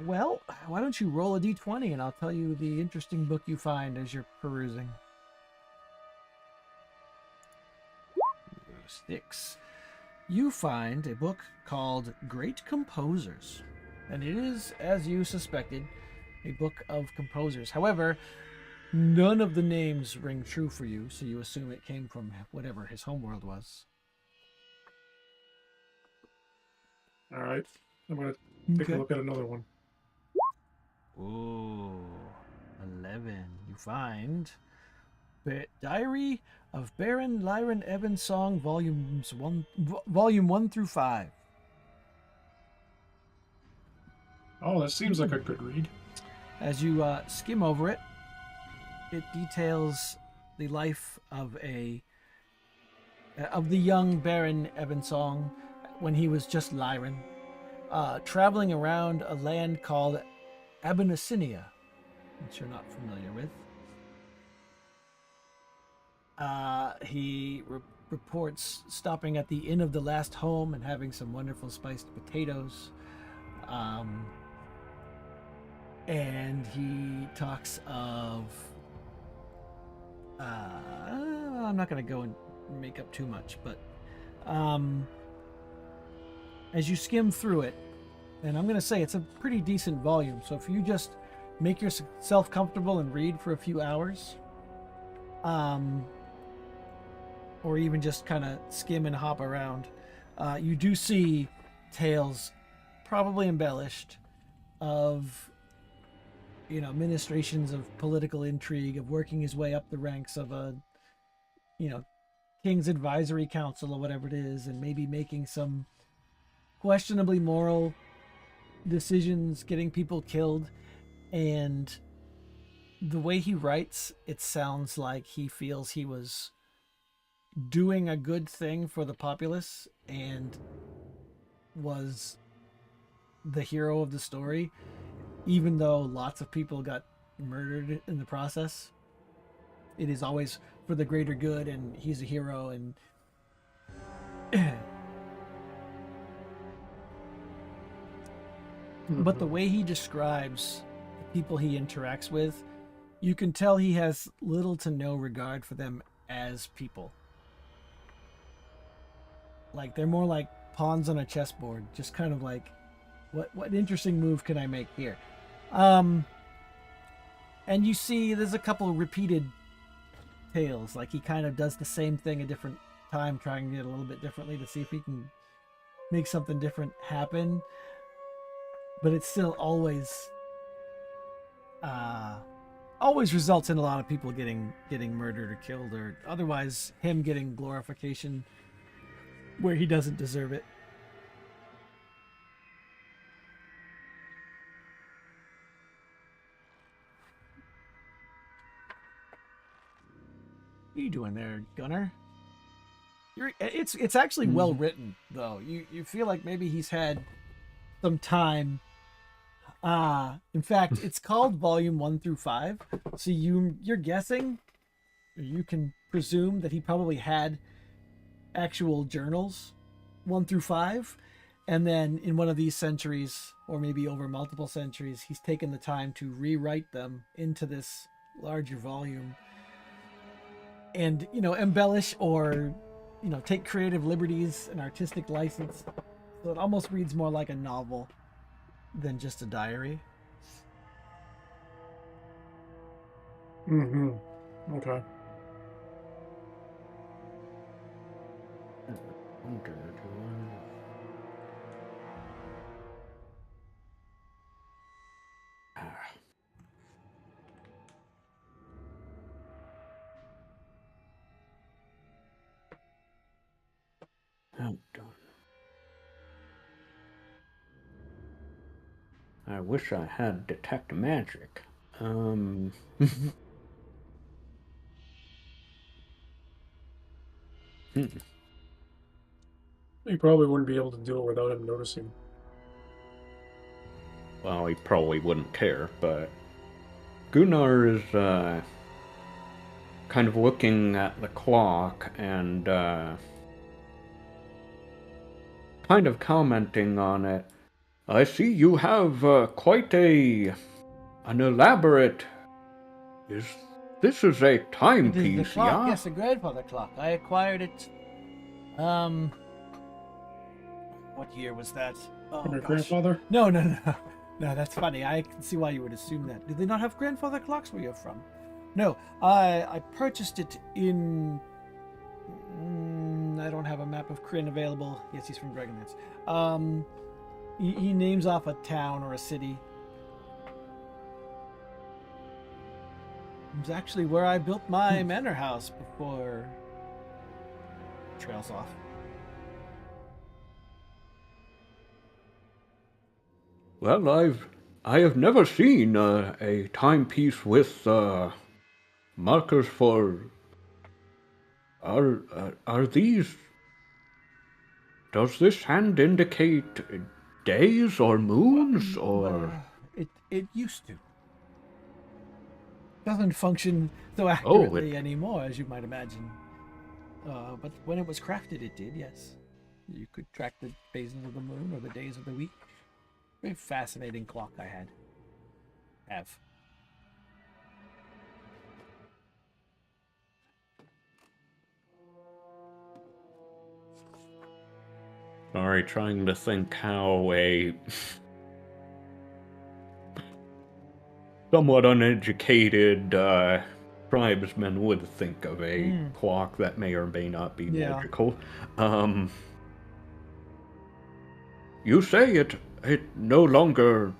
Well, why don't you roll a d20 and I'll tell you the interesting book you find as you're perusing. 6. You find a book called Great Composers, and it is, as you suspected, a book of composers. However, none of the names ring true for you, so you assume it came from whatever his homeworld was. All right. I'm going to take a look at another one. Ooh, 11. You find Diary of Baron Lyron Ebensong, Volume 1 through 5. Oh, that seems like a good read. As you skim over it, it details the life of the young Baron Ebensong when he was just Lyron, traveling around a land called Abyssinia, which you're not familiar with. He reports stopping at the Inn of the Last Home and having some wonderful spiced potatoes. And he talks of... I'm not going to go and make up too much, but as you skim through it, and I'm going to say it's a pretty decent volume, so if you just make yourself comfortable and read for a few hours, or even just kind of skim and hop around, you do see tales, probably embellished, of ministrations of political intrigue, of working his way up the ranks of a King's Advisory Council or whatever it is, and maybe making some questionably moral decisions, getting people killed. And the way he writes, it sounds like he feels he was doing a good thing for the populace and was the hero of the story, even though lots of people got murdered in the process. It is always for the greater good, and he's a hero. And but the way he describes the people he interacts with, you can tell he has little to no regard for them as people. Like they're more like pawns on a chessboard, just kind of like, what interesting move can I make here? And you see there's a couple repeated tales. Like he kind of does the same thing a different time, trying it a little bit differently to see if he can make something different happen. But it still always results in a lot of people getting murdered or killed, or otherwise him getting glorification where he doesn't deserve it. What are you doing there, Gunner? It's actually well written though. You feel like maybe he's had some time. In fact, it's called Volume 1 through 5. So you're guessing, or you can presume that he probably had actual journals 1 through 5, and then in one of these centuries, or maybe over multiple centuries, he's taken the time to rewrite them into this larger volume, and embellish or take creative liberties and artistic license, so it almost reads more like a novel than just a diary. Mm-hmm. Okay. Oh, darn. I wish I had detect magic. You probably wouldn't be able to do it without him noticing. Well, he probably wouldn't care, but Gunnar is kind of looking at the clock and kind of commenting on it. I see you have quite an elaborate. This is a timepiece, It is the clock, yeah? yes, a grandfather clock. I acquired it. What year was that? Oh, From your gosh. grandfather? No. No, that's funny. I can see why you would assume that. Did they not have grandfather clocks where you're from? No, I purchased it in. I don't have a map of Kryn available. Yes, he's from Dragonlance. He names off a town or a city. It's actually where I built my manor house before. Trails off. Well, I have never seen a timepiece with markers for. Are these? Does this hand indicate days or moons or? It used to. Doesn't function so Oh, accurately anymore, as you might imagine. But when it was crafted, it did, yes. You could track the phases of the moon or the days of the week. Very fascinating clock I had. Have. Sorry, trying to think how a somewhat uneducated tribesman would think of a clock that may or may not be magical. You say it no longer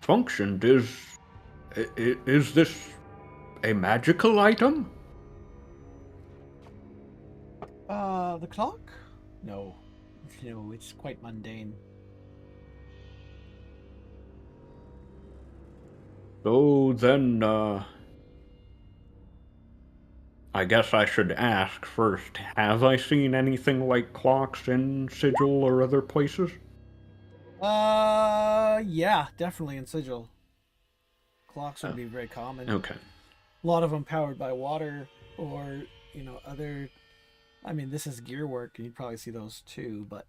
functioned. Is this a magical item? The clock? No. No, it's quite mundane. So then, I guess I should ask first, have I seen anything like clocks in Sigil or other places? Yeah, definitely in Sigil. Clocks would be very common. Okay. A lot of them powered by water or, other. I mean, this is gear work, and you'd probably see those too, but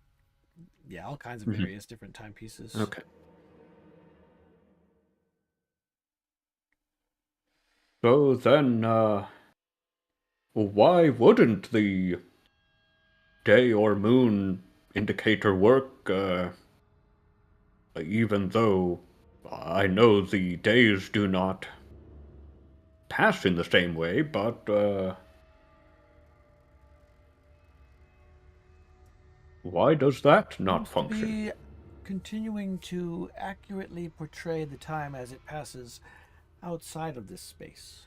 yeah, all kinds of various different timepieces. Okay. So then, Why wouldn't the day or moon indicator work, even though I know the days do not pass in the same way, but, why does that not Seems to function? be continuing to accurately portray the time as it passes outside of this space.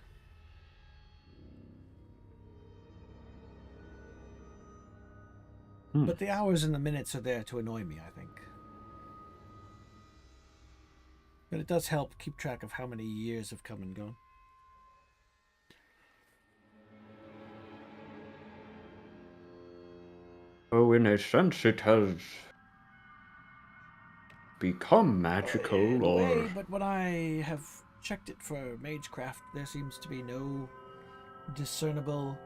But the hours and the minutes are there to annoy me, I think. But it does help keep track of how many years have come and gone. Oh, in a sense, it has become magical, In a or... way, but when I have checked it for magecraft, there seems to be no discernible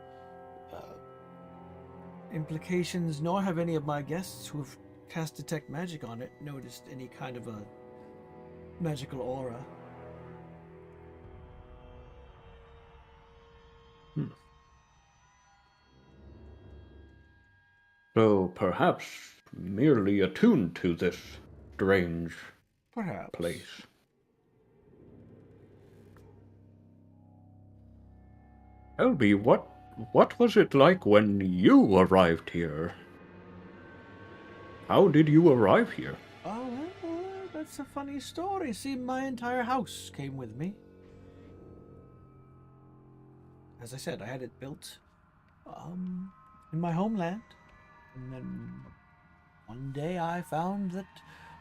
implications, nor have any of my guests who have cast detect magic on it noticed any kind of a magical aura. So perhaps merely attuned to this strange Perhaps. place. Tell me, what was it like when you arrived here? How did you arrive here? Oh, well, that's a funny story. See, my entire house came with me. As I said, I had it built in my homeland. And then one day I found that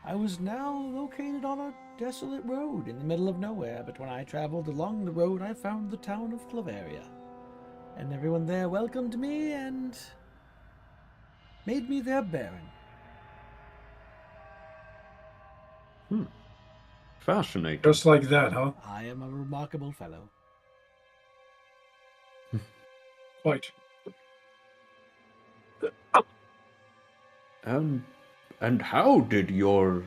I was now located on a desolate road in the middle of nowhere. But when I traveled along the road, I found the town of Claveria. And everyone there welcomed me and made me their baron. Fascinating. Just like that, huh? I am a remarkable fellow. Quite. And how did your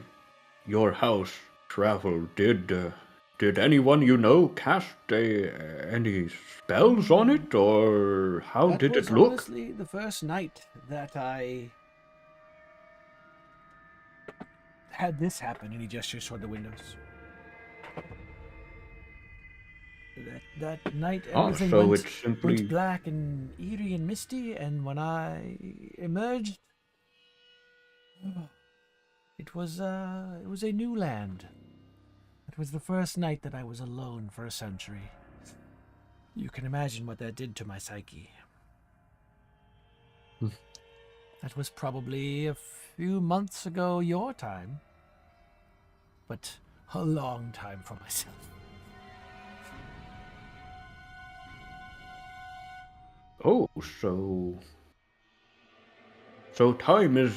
house travel? Did anyone you know cast any spells on it, or how That did was it look? honestly the first night that I had this happen, and he gestures toward the windows. That night, everything So went it's simply... black and eerie and misty, and when I emerged, it was a new land. It was the first night that I was alone for a century. You can imagine what that did to my psyche. That was probably a few months ago your time, but a long time for myself. Oh, so time is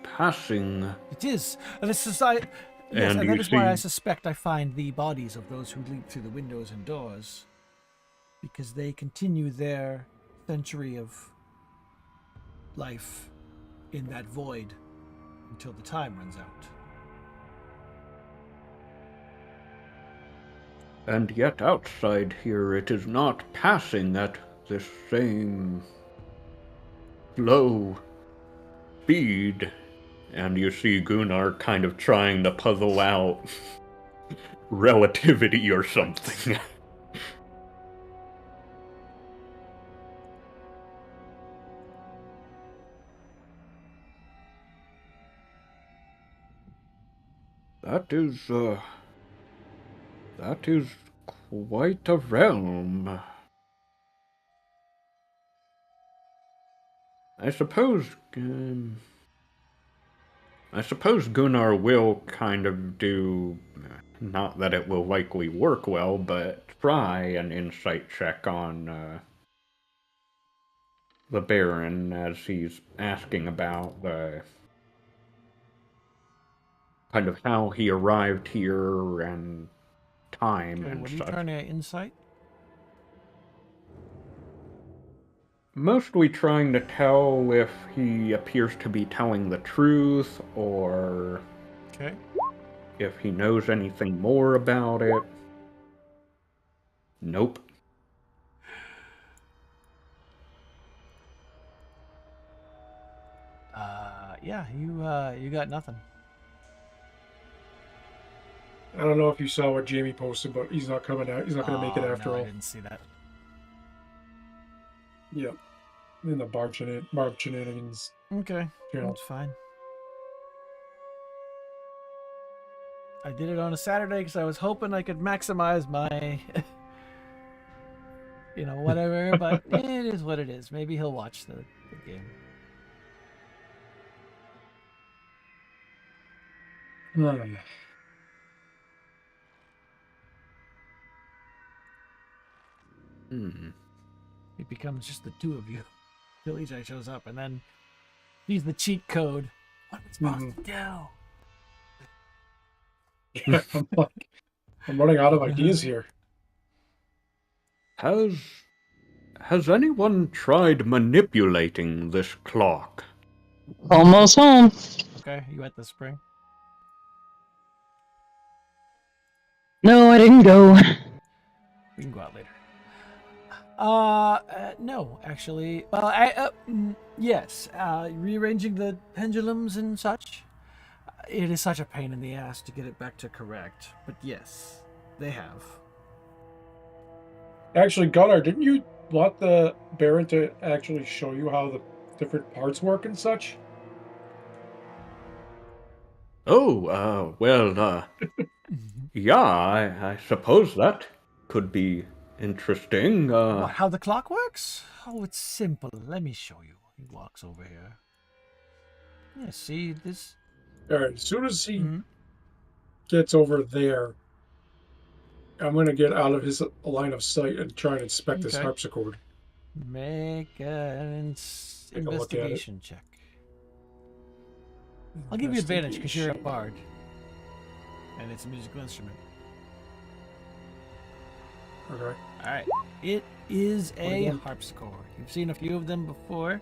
passing, It is. This is I. Yes, and and you that is why I see... suspect I find the bodies of those who leap through the windows and doors, because they continue their century of life in that void until the time runs out. And yet outside here it is not passing at the same slow speed. And you see Gunnar kind of trying to puzzle out relativity or something. That is quite a realm. I suppose, Gunnar will kind of do, not that it will likely work well, but try an insight check on the Baron as he's asking about the kind of how he arrived here and time Okay, and what are you such. trying to insight? Mostly trying to tell if he appears to be telling the truth or Okay. if he knows anything more about it. Nope. Yeah, you got nothing. I don't know if you saw what Jamie posted, but he's not coming out. He's not going to make it Oh, after no, I all. didn't see that. Yep. In the Barb Shenanigans Okay, channel. that's fine. I did it on a Saturday because I was hoping I could maximize my, whatever. But it is what it is. Maybe he'll watch the game. It becomes just the two of you till EJ shows up, and then he's the cheat code. What am I supposed to do? Yeah, I'm running out of ideas here. Has anyone tried manipulating this clock? Almost home. Okay, you at the spring? No, I didn't go. We can go out later. No, actually. Well, yes. Rearranging the pendulums and such. It is such a pain in the ass to get it back to correct. But yes, they have. Actually, Gunnar, didn't you want the Baron to actually show you how the different parts work and such? Oh, well, yeah, I suppose that could be interesting. What, how the clock works? Oh, it's simple. Let me show you. He walks over here. Yeah, see this? All right, as soon as he gets over there, I'm going to get out of his line of sight and try and inspect this Okay. harpsichord. Make an Take a look at it. investigation check. I'll give you advantage because you're a bard. And it's a musical instrument. Okay. Alright. It is a 21. harpsichord. You've seen a few of them before.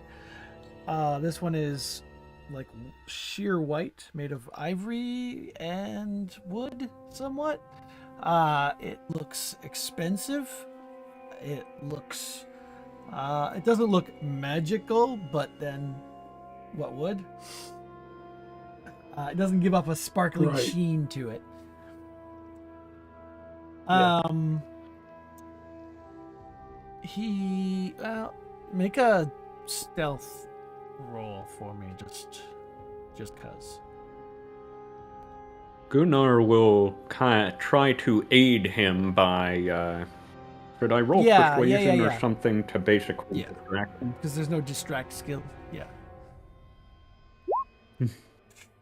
This one is like sheer white, made of ivory and wood, somewhat. It looks expensive. It looks... it doesn't look magical, but then what would? It doesn't give up a sparkling Right. sheen to it. Yeah. Make a stealth roll for me, just cause. Gunnar will try to aid him by, should I roll Yeah, persuasion yeah. or something to basically Yeah. distract him? Because there's no distract skill. Yeah.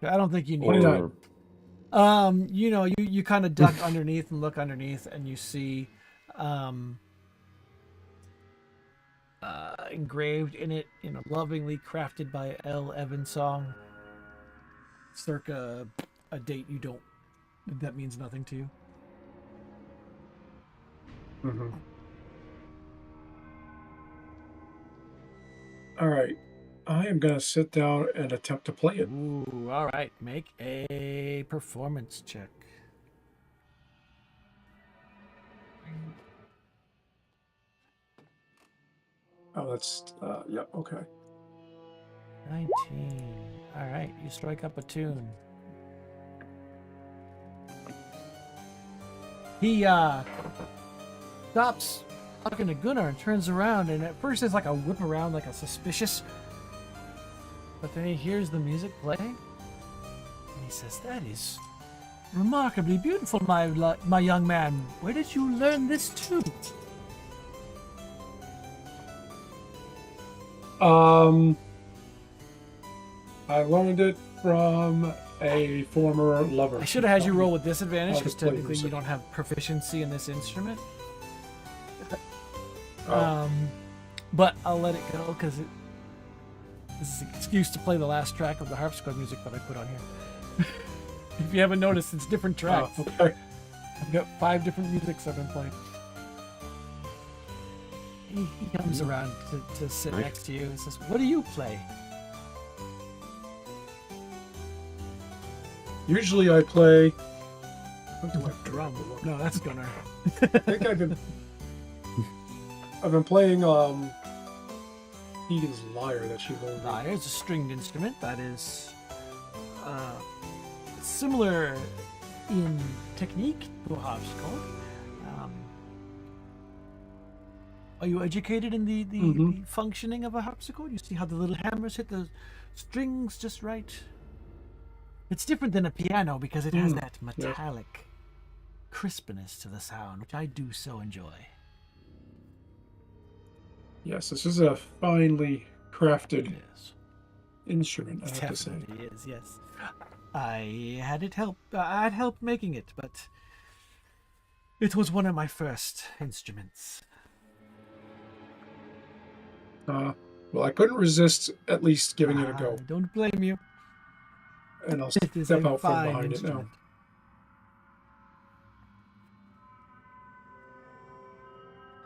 I don't think you need Why to. not? You kind of duck underneath and look underneath, and you see engraved in it, lovingly crafted by L. Evensong, circa a date that means nothing to you. Mm-hmm. All right. I am going to sit down and attempt to play it. Ooh, all right. Make a performance check. Oh, that's, yeah, okay. 19. All right. You strike up a tune. He stops talking to Gunnar and turns around, and at first it's like a whip around, like a suspicious, but then he hears the music playing, and he says, "That is remarkably beautiful, my young man. Where did you learn this tune?" I learned it from a former lover. I should have had you roll with disadvantage I'll because just play technically you music. don't have proficiency in this instrument. Oh. But I'll let it go because this is an excuse to play the last track of the harpsichord music that I put on here. If you haven't noticed, it's different tracks. Oh, okay. I've got 5 different musics I've been playing. He comes around to sit Nice. next to you and says, "What do you play?" Usually I play. Drum. No, that's Gunnar. I think I've been playing Egan's lyre that she loaned me. Lyre is a stringed instrument that is similar in technique to a harpsichord. Are you educated in the functioning of a harpsichord? You see how the little hammers hit the strings just right? It's different than a piano because it has that metallic crispness to the sound, which I do so enjoy. Yes, this is a finely crafted Yes. instrument, I have to say. Definitely is, yes. I had help making it, but it was one of my first instruments. Well, I couldn't resist at least giving it a go. I don't blame you. And I'll It is step a out from fine behind instrument. it now.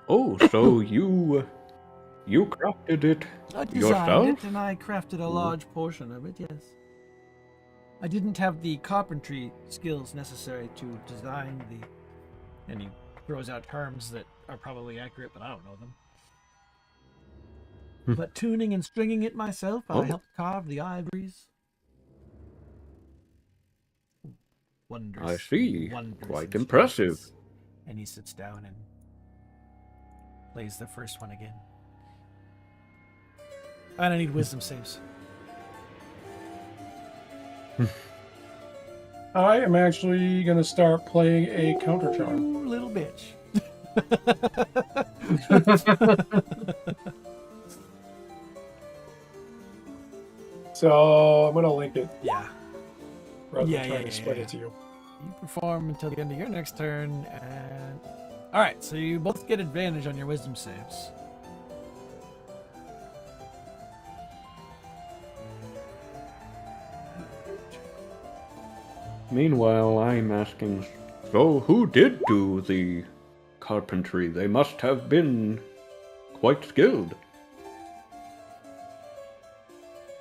Oh, so you crafted it I designed yourself? it, and I crafted a large portion of it, yes. I didn't have the carpentry skills necessary to design the... And he throws out terms that are probably accurate, but I don't know them. But tuning and stringing it myself, I helped carve the ivories. Wondrous. I see. Wondrous Quite instruments. impressive. And he sits down and plays the first one again. And I need wisdom saves. I am actually going to start playing a counter charm. Ooh, little bitch. So I'm going to link it Yeah. rather Yeah, than trying yeah, to spread yeah. it to you. You perform until the end of your next turn, and... Alright, so you both get advantage on your wisdom saves. Meanwhile, I'm asking, so who did do the carpentry? They must have been quite skilled.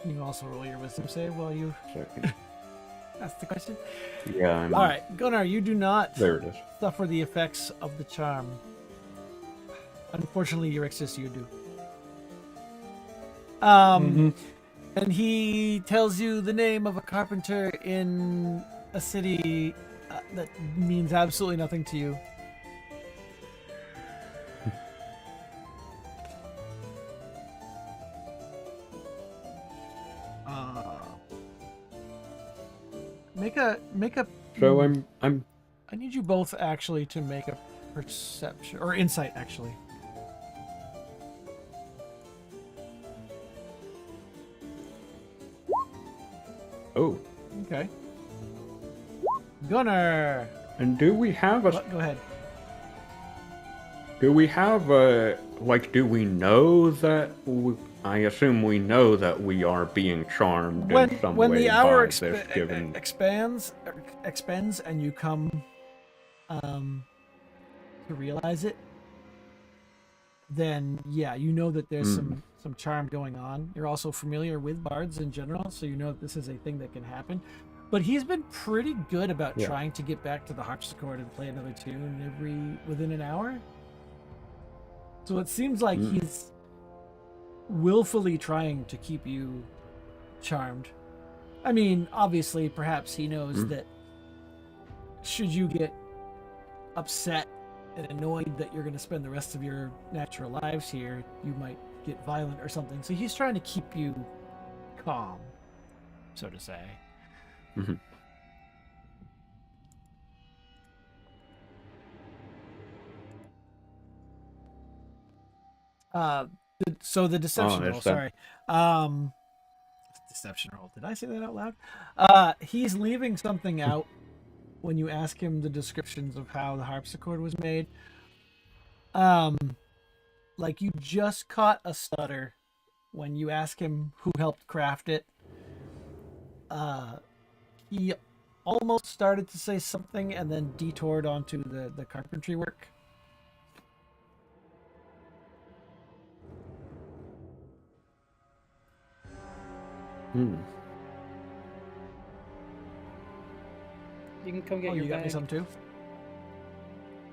You can also roll your wisdom save while you Second. ask the question. Yeah, I'm... Alright, Gunnar, you do not There it is. suffer the effects of the charm. Unfortunately, Eurixis, you do. And he tells you the name of a carpenter in a city that means absolutely nothing to you. Make a. So I'm I need you both actually to make a perception or insight actually. Oh. Okay. Gunnar. And do we have a... Go ahead. Do we have a... Like, do we know that... I assume we know that we are being charmed in some When way the hour by this given... expands and you come to realize it, then yeah, you know that there's some charm going on. You're also familiar with bards in general, so you know that this is a thing that can happen. But he's been pretty good about trying to get back to the harpsichord and play another tune within an hour. So it seems like he's willfully trying to keep you charmed. I mean, obviously, perhaps he knows that should you get upset and annoyed that you're going to spend the rest of your natural lives here, you might get violent or something. So he's trying to keep you calm, so to say. Mm-hmm. So the deception roll, sorry. Deception roll. Did I say that out loud? He's leaving something out when you ask him the descriptions of how the harpsichord was made. Like you just caught a stutter when you ask him who helped craft it. He almost started to say something and then detoured onto the carpentry work. You can come get your you got bag. me some too?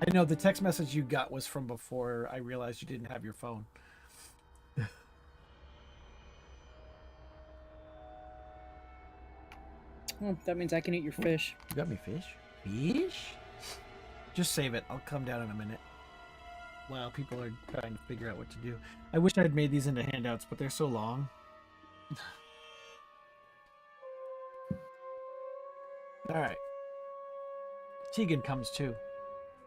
I know the text message you got was from before I realized you didn't have your phone. Well, that means I can eat your fish. You got me fish? Fish? Just save it. I'll come down in a minute. While people are trying to figure out what to do. I wish I'd made these into handouts, but they're so long. Alright. Tegan comes too.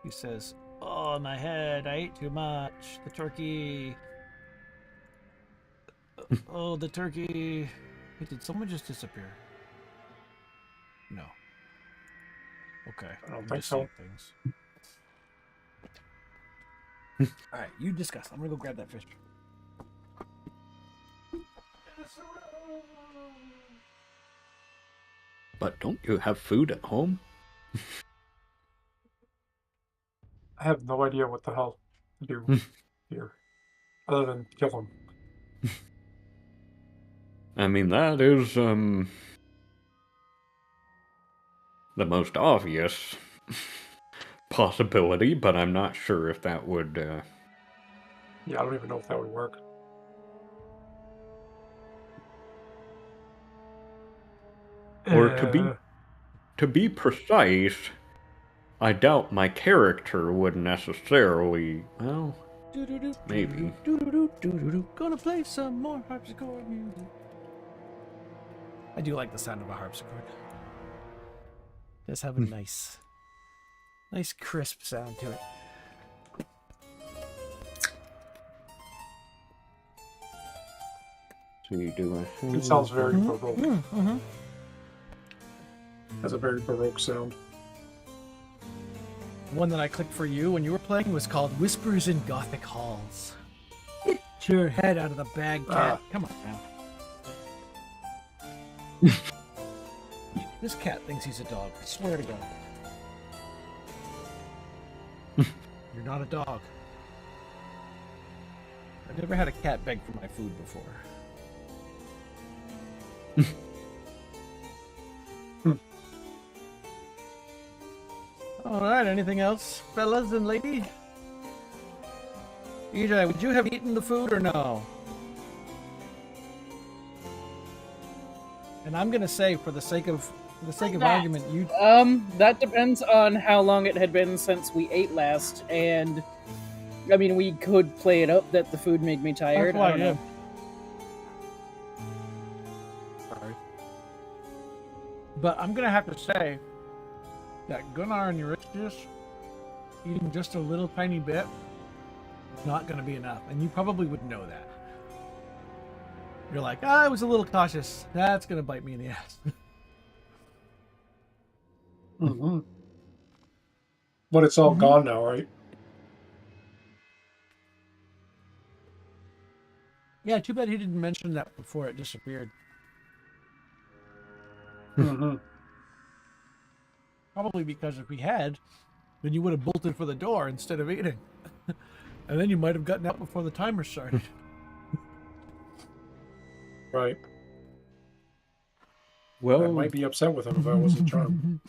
He says, "Oh, my head. I ate too much. The turkey. Oh, the turkey. Wait, did someone just disappear? No. Okay. I don't I'm think just so. saying things. Alright, you discuss. I'm gonna go grab that fish. But don't you have food at home? I have no idea what the hell to do here, other than kill him. I mean, that is, the most obvious possibility, but I'm not sure if that would, Yeah, I don't even know if that would work. or to be precise, I doubt my character would necessarily, well, maybe. Gonna play some more harpsichord music. I do like the sound of a harpsichord. It does have a nice crisp sound to it. See, do I? It sounds very baroque. Mm-hmm. Has a very baroque sound. The one that I clicked for you when you were playing was called Whispers in Gothic Halls. Get your head out of the bag, cat. Come on now. This cat thinks he's a dog. I swear to God. You're not a dog. I've never had a cat beg for my food before. Alright, anything else, fellas and lady? EJ, would you have eaten the food or no? And I'm gonna say, for the sake of argument, you. That depends on how long it had been since we ate last, and I mean, we could play it up that the food made me tired. I don't know. Sorry. But I'm gonna have to say that Gunnar and Eurystheus eating just a little tiny bit is not gonna be enough, and you probably would know that. You're like, I was a little cautious. That's gonna bite me in the ass. Mm-hmm. But it's all gone now, right? Yeah, too bad he didn't mention that before it disappeared. Mm-hmm. Probably because if we had, then you would have bolted for the door instead of eating. And then you might have gotten out before the timer started. Right. Well, I might be upset with him if I wasn't trying.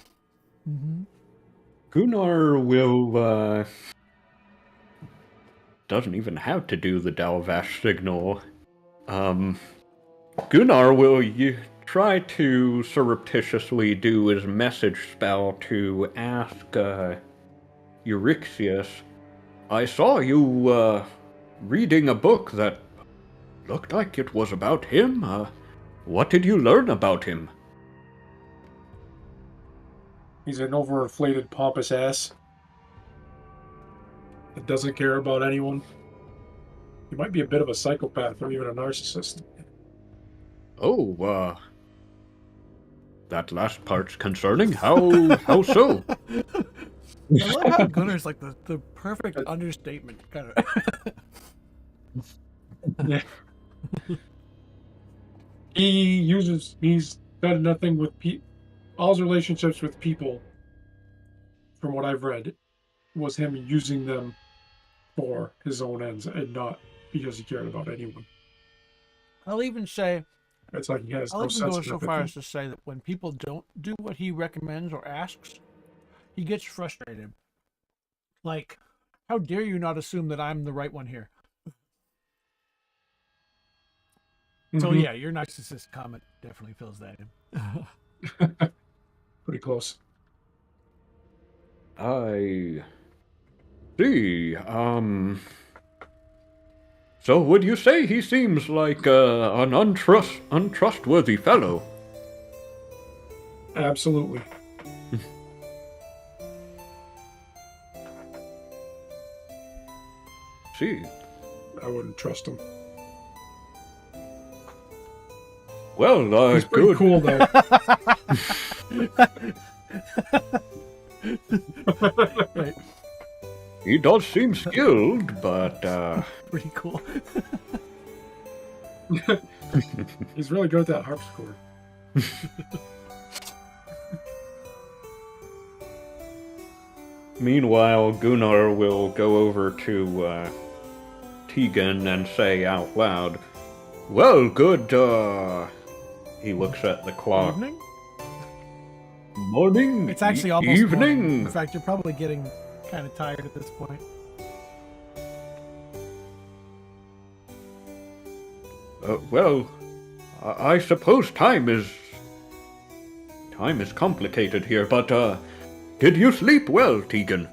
Gunnar will, doesn't even have to do the Dalvash signal. Gunnar will try to surreptitiously do his message spell to ask, Euryxius, I saw you, reading a book that looked like it was about him. What did you learn about him? He's an overinflated, pompous ass that doesn't care about anyone. He might be a bit of a psychopath or even a narcissist. Oh, that last part's concerning. How so? I love how Gunnar's like the perfect understatement, kind of. Yeah. He's done nothing with all his relationships with people, from what I've read, was him using them for his own ends and not because he cared about anyone. I'll even say, It's like he has I'll no even sense go of so far as empathy. to say that when people don't do what he recommends or asks, he gets frustrated. Like, how dare you not assume that I'm the right one here? So Mhm. yeah, your narcissist comment definitely fills that in. Pretty close. I see. So would you say he seems like an untrustworthy fellow? Absolutely. See. I wouldn't trust him. Well, He's pretty good. cool, though. Right. He does seem skilled, but Pretty cool. He's really good at that harpsichord. meanwhile, Gunnar will go over to Tegan and say out loud, "Well, good, He looks at the clock. Evening? Morning? It's actually almost evening. morning. In fact, you're probably getting kind of tired at this point. Well, I suppose time is complicated here, but did you sleep well, Tegan?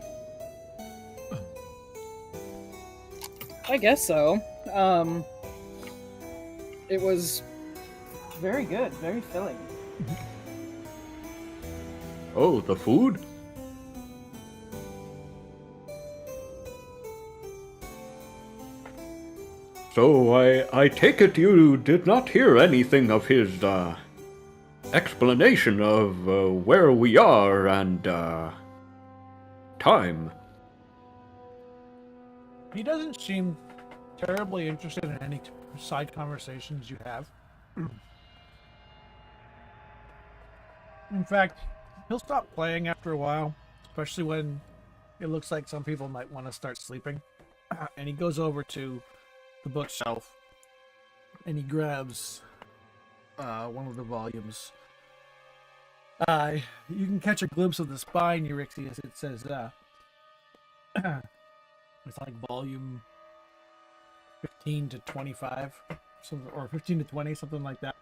I guess so. It was very good, very filling. Oh, the food? So I take it you did not hear anything of his explanation of where we are and time. He doesn't seem terribly interested in any side conversations you have. In fact, he'll stop playing after a while, especially when it looks like some people might want to start sleeping. And he goes over to the bookshelf and he grabs one of the volumes. You can catch a glimpse of the spine, Euryxius. It says, it's like volume 15 to 25, or 15 to 20, something like that.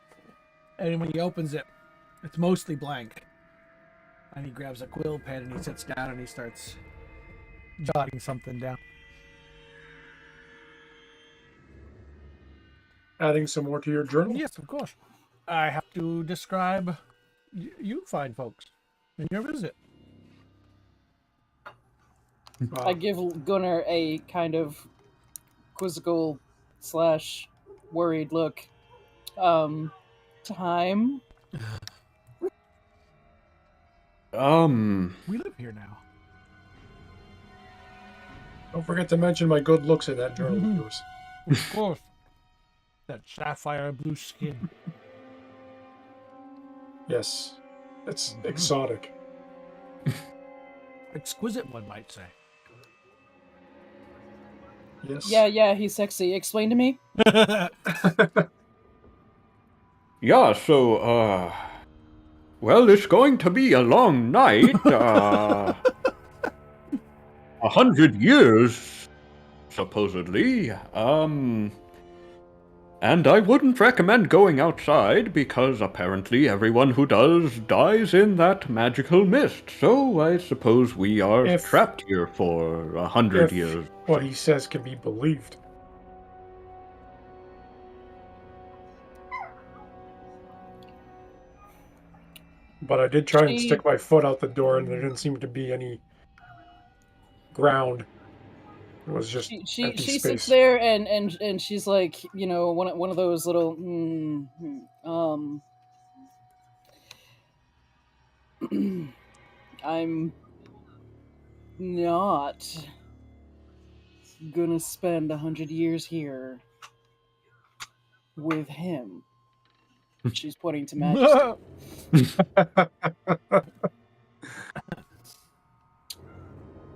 And when he opens it, it's mostly blank. And he grabs a quill pen and he sits down and he starts jotting something down. Adding some more to your journal? Yes, of course. I have to describe you fine folks in your visit. I give Gunnar a kind of quizzical / worried look. Time? We live here now. Don't forget to mention my good looks in that journal of yours. Of course. That sapphire blue skin. Yes. It's exotic. Exquisite, one might say. Yes. Yeah, he's sexy. Explain to me. Yeah, so well, it's going to be a long night. 100 years, supposedly. And I wouldn't recommend going outside because apparently everyone who does dies in that magical mist. So I suppose we are trapped here for 100 years. What he says can be believed. But I did try and stick my foot out the door, and there didn't seem to be any ground. It was just she space. sits there and she's like, you know, one of those little I'm not gonna spend 100 years here with him. She's pointing to Majesty.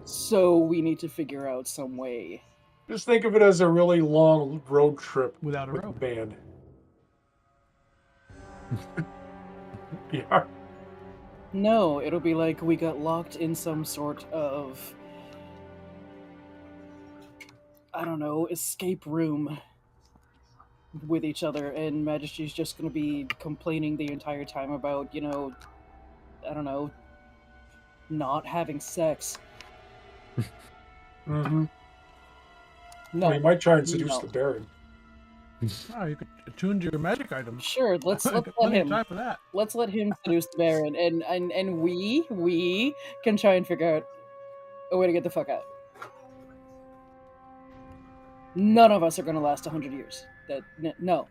So we need to figure out some way. Just think of it as a really long road trip Without a with rope. band. Yeah. No, it'll be like we got locked in some sort of, I don't know, escape room. with each other, and Majesty's just going to be complaining the entire time about, I don't know, not having sex. Mm-hmm. No, Well, you might try and seduce no. the Baron. Oh, you could attune to your magic items. Sure, let's Got let plenty of him. time for that. Let's let him seduce the Baron, and we can try and figure out a way to get the fuck out. None of us are going to last 100 years. No.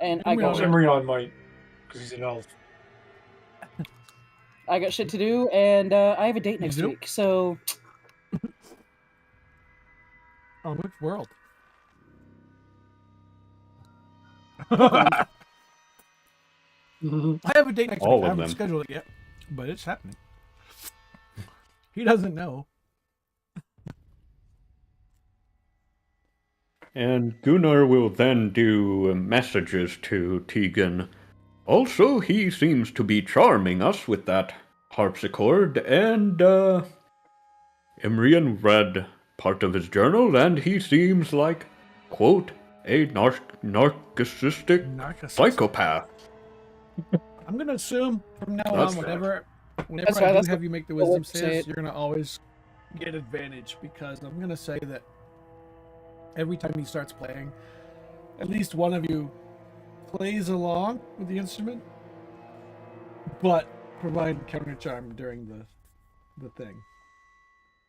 And I Well, got Imrion might, because he's an elf. shit to do, and I have a date You next do? week. So On which world? Mm-hmm. I have a date next All week. I of haven't them. scheduled it yet, but it's happening. He doesn't know. And Gunnar will then do messages to Tegan. Also, he seems to be charming us with that harpsichord, and Imrian read part of his journal, and he seems like, quote, a narcissistic Narcissist. psychopath. I'm gonna assume from now That's on, whenever That's I right, do that's have you make the the way wisdom to say saves, it. you're gonna always get advantage, because I'm gonna say that every time he starts playing, at least one of you plays along with the instrument, but provide counter charm during the thing.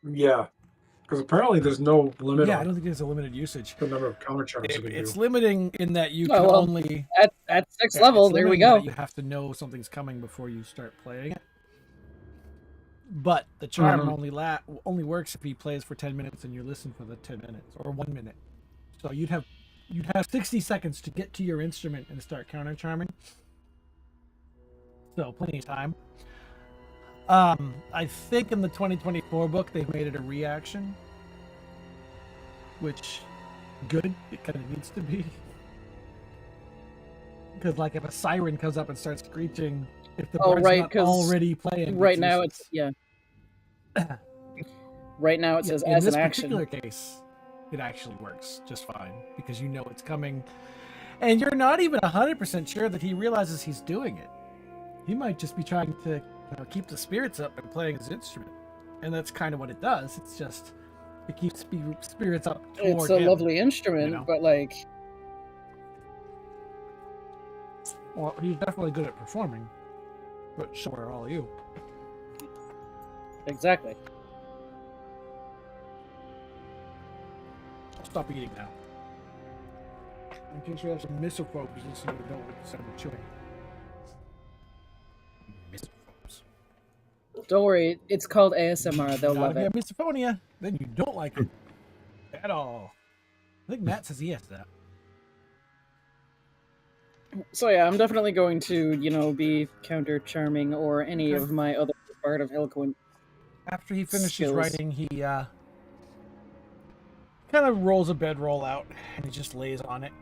Yeah, because apparently there's no limit Yeah, I on don't think there's a limited usage. the number of counter charms you can It's do. limiting in that you Oh, can well, only at 6th yeah, level, it's there we limiting in go. that you have to know something's coming before you start playing it. But the charm Mhm. only works if he plays for 10 minutes and you listen for the 10 minutes or 1 minute. So you'd have 60 seconds to get to your instrument and start counter charming. So plenty of time. I think in the 2024 book they've made it a reaction, which good. It kind of needs to be, because like if a siren comes up and starts screeching, if the Oh, bard's right, not 'cause already playing, Right now, useless. Right now it Yeah, says in as this an action. particular case, it actually works just fine because you know it's coming, and you're not even 100% sure that he realizes he's doing it. He might just be trying to keep the spirits up and playing his instrument, and that's kind of what it does. It's just it keeps spirits up toward It's a him. lovely instrument, but like, Well, he's definitely good at performing, but so are all you. exactly. I'll stop eating now. In case we have some misophobes listening who don't like the sound of chewing. Misophobes. Don't worry, it's called ASMR. They'll Not love if you it. have misophonia, then you don't like it at all. I think Matt says he has that. So yeah, I'm definitely going to, be counter charming or any Okay. of my other part of eloquent. After he finishes Skills. writing, he kind of rolls a bedroll out and he just lays on it.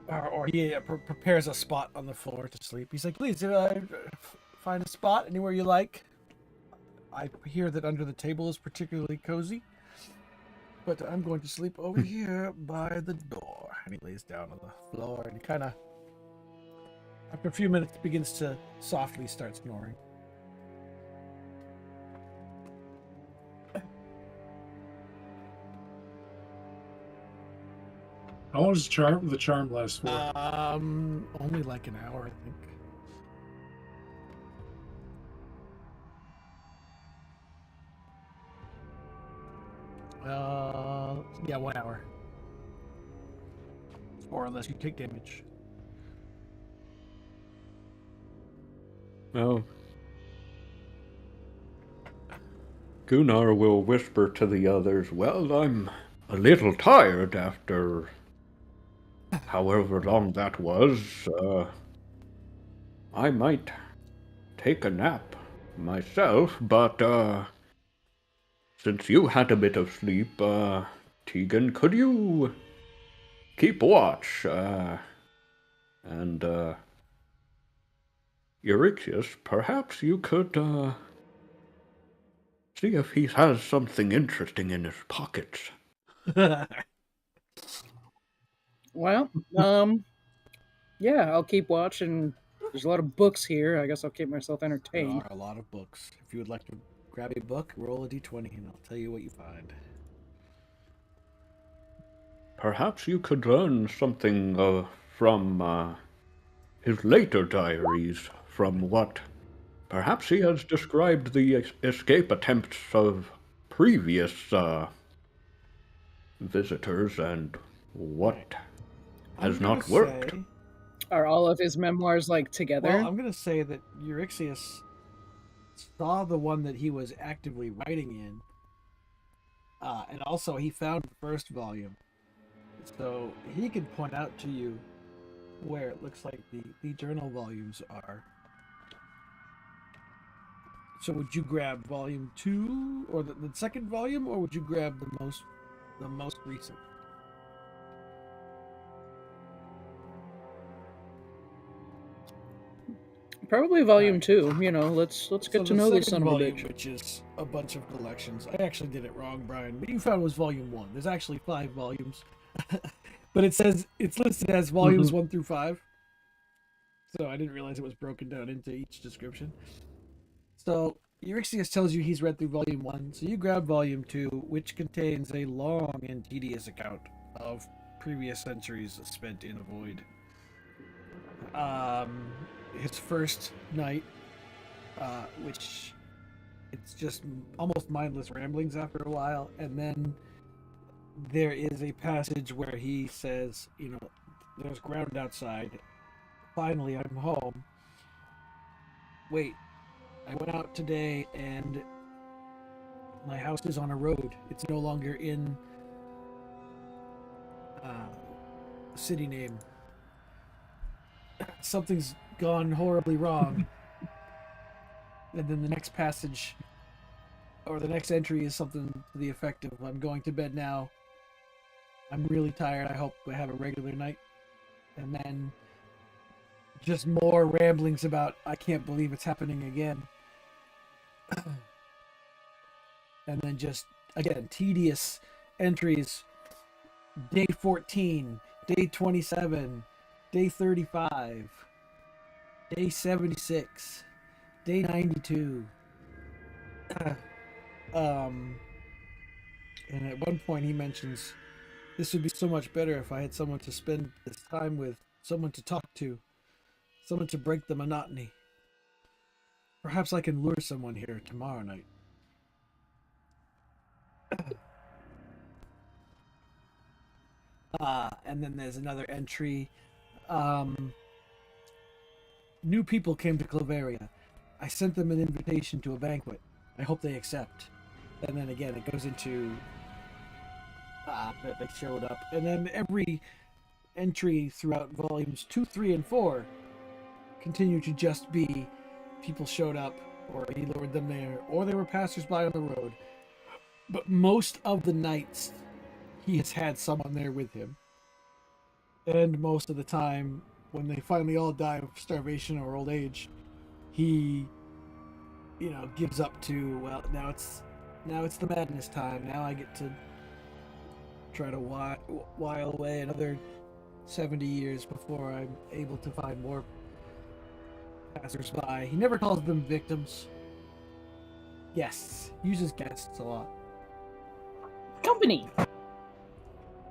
Or he prepares a spot on the floor to sleep. He's like, please, find a spot anywhere you like. I hear that under the table is particularly cozy, but I'm going to sleep over here by the door. And he lays down on the floor and he kind of, after a few minutes, begins to softly start snoring. How long does the charm last for? Only like an hour, I think. Yeah, 1 hour. Or unless you take damage. Well, Gunnar will whisper to the others, well, I'm a little tired after however long that was. I might take a nap myself, but since you had a bit of sleep, Tegan, could you keep watch? And Euryxius, perhaps you could see if he has something interesting in his pockets. Well, yeah, I'll keep watching. There's a lot of books here. I guess I'll keep myself There entertained. are a lot of books. If you would like to grab a book, roll a d20 and I'll tell you what you find. Perhaps you could learn something from his later diaries, from what perhaps he has described the escape attempts of previous visitors and what has I'm gonna not worked. say, Are all of his memoirs like together? well, I'm gonna say that Euryxius saw the one that he was actively writing in, and also he found the first volume, so he can point out to you where it looks like the journal volumes are. So would you grab volume 2 or the second volume, or would you grab the most recent? Probably volume 2. You know, let's get So to the know this second son of a volume, bitch. which is a bunch of collections. I actually did it wrong, Brian. What you found was volume 1. There's actually 5 volumes, but it says it's listed as volumes 1 through 5. So I didn't realize it was broken down into each description. So Euryxius tells you he's read through volume 1, so you grab volume 2, which contains a long and tedious account of previous centuries spent in a void. His first night, which it's just almost mindless ramblings after a while, and then there is a passage where he says, you know, there's ground outside. Finally, I'm home. Wait, I went out today and my house is on a road. It's no longer in the city name. Something's gone horribly wrong. And then the next passage, or the next entry, is something to the effect of, I'm going to bed now. I'm really tired. I hope I have a regular night. And then just more ramblings about, I can't believe it's happening again. And then just, again, tedious entries. Day 14, day 27, day 35, day 76, day 92. And at one point he mentions, this would be so much better if I had someone to spend this time with, someone to talk to, someone to break the monotony. Perhaps I can lure someone here tomorrow night. And then there's another entry. New people came to Claveria. I sent them an invitation to a banquet. I hope they accept. And then again, it goes into that they showed up. And then every entry throughout volumes 2, 3, and 4 continue to just be people showed up, or he lured them there, or they were passersby on the road. But most of the nights, he has had someone there with him. And most of the time, when they finally all die of starvation or old age, he, you know, gives up to, well, now it's the madness time. Now I get to try to while away another 70 years before I'm able to find more passersby. He never calls them victims. Guests. Uses guests a lot. Company.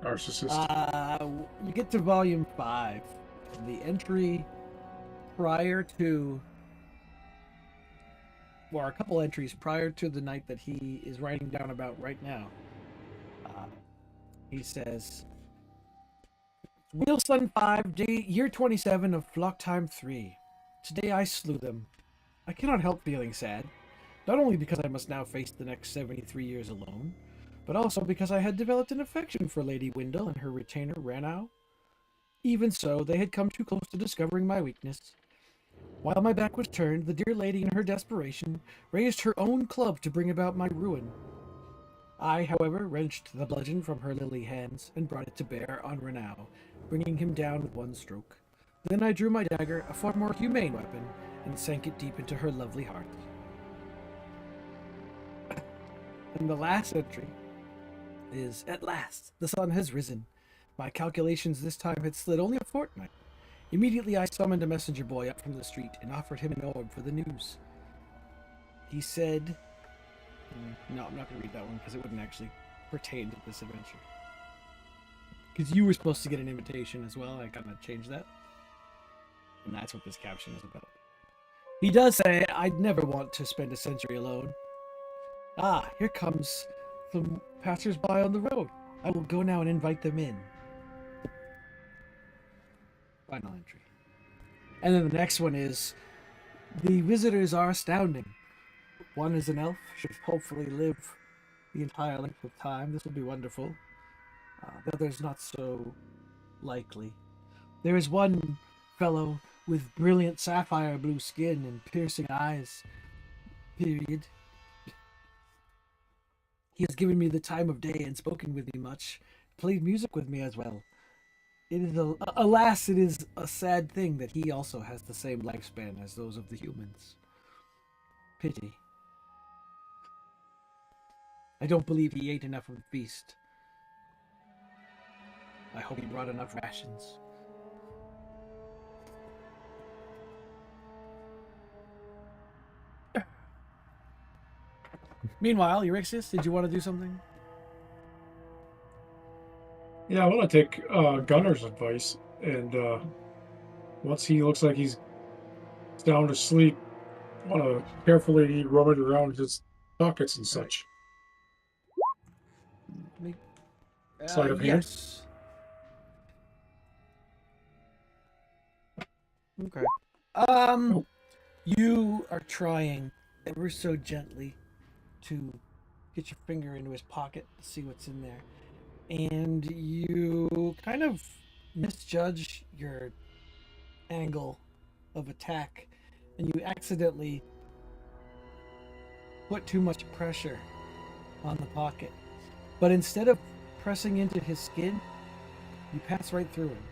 Narcissist. You get to volume 5. The entry prior to, or a couple entries prior to the night that he is writing down about right now. He says, Wheel Sun 5, year 27 of Flock Time 3. Today I slew them. I cannot help feeling sad, not only because I must now face the next 73 years alone, but also because I had developed an affection for Lady Windle and her retainer Ranau. Even so, they had come too close to discovering my weakness. While my back was turned, the dear lady in her desperation raised her own club to bring about my ruin. I, however, wrenched the bludgeon from her lily hands and brought it to bear on Ranau, bringing him down with one stroke. Then I drew my dagger, a far more humane weapon, and sank it deep into her lovely heart. And the last entry is, At last, the sun has risen. My calculations this time had slid only a fortnight. Immediately I summoned a messenger boy up from the street and offered him an orb for the news. He said... No, I'm not going to read that one because it wouldn't actually pertain to this adventure. Because you were supposed to get an invitation as well. I kind of changed that. And that's what this caption is about. He does say, I'd never want to spend a century alone. Ah, here comes some passers-by on the road. I will go now and invite them in. Final entry. And then the next one is, the visitors are astounding. One is an elf, should hopefully live the entire length of time. This will be wonderful. The other is not so likely. There is one fellow with brilliant sapphire blue skin and piercing eyes. Period. He has given me the time of day and spoken with me much, played music with me as well. It is alas, it is a sad thing that he also has the same lifespan as those of the humans. Pity. I don't believe he ate enough of the feast. I hope he brought enough rations. Meanwhile, Euryxius, did you want to do something? Yeah, I want to take Gunner's advice, and once he looks like he's down to sleep, I want to carefully rummage around his pockets and such. Sleight of hand? Yes. Okay. Oh. You are trying ever so gently to get your finger into his pocket to see what's in there. And you kind of misjudge your angle of attack, and you accidentally put too much pressure on the pocket. But instead of pressing into his skin, you pass right through him.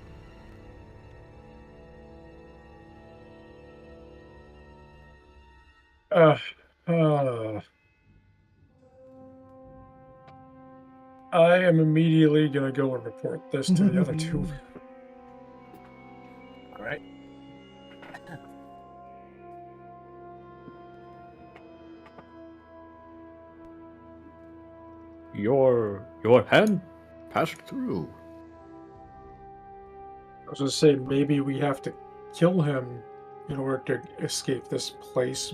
I am immediately going to go and report this to the other two. All right. Your hand passed through. I was going to say, maybe we have to kill him in order to escape this place.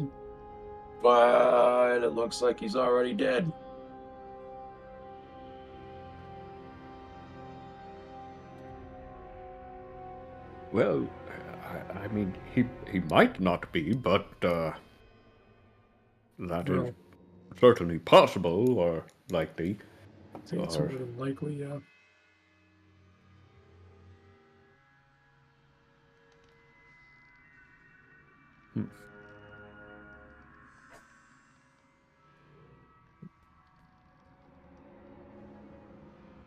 But it looks like he's already dead. Well, I mean, he might not be, but that is certainly possible or likely. I think it's more than likely, yeah.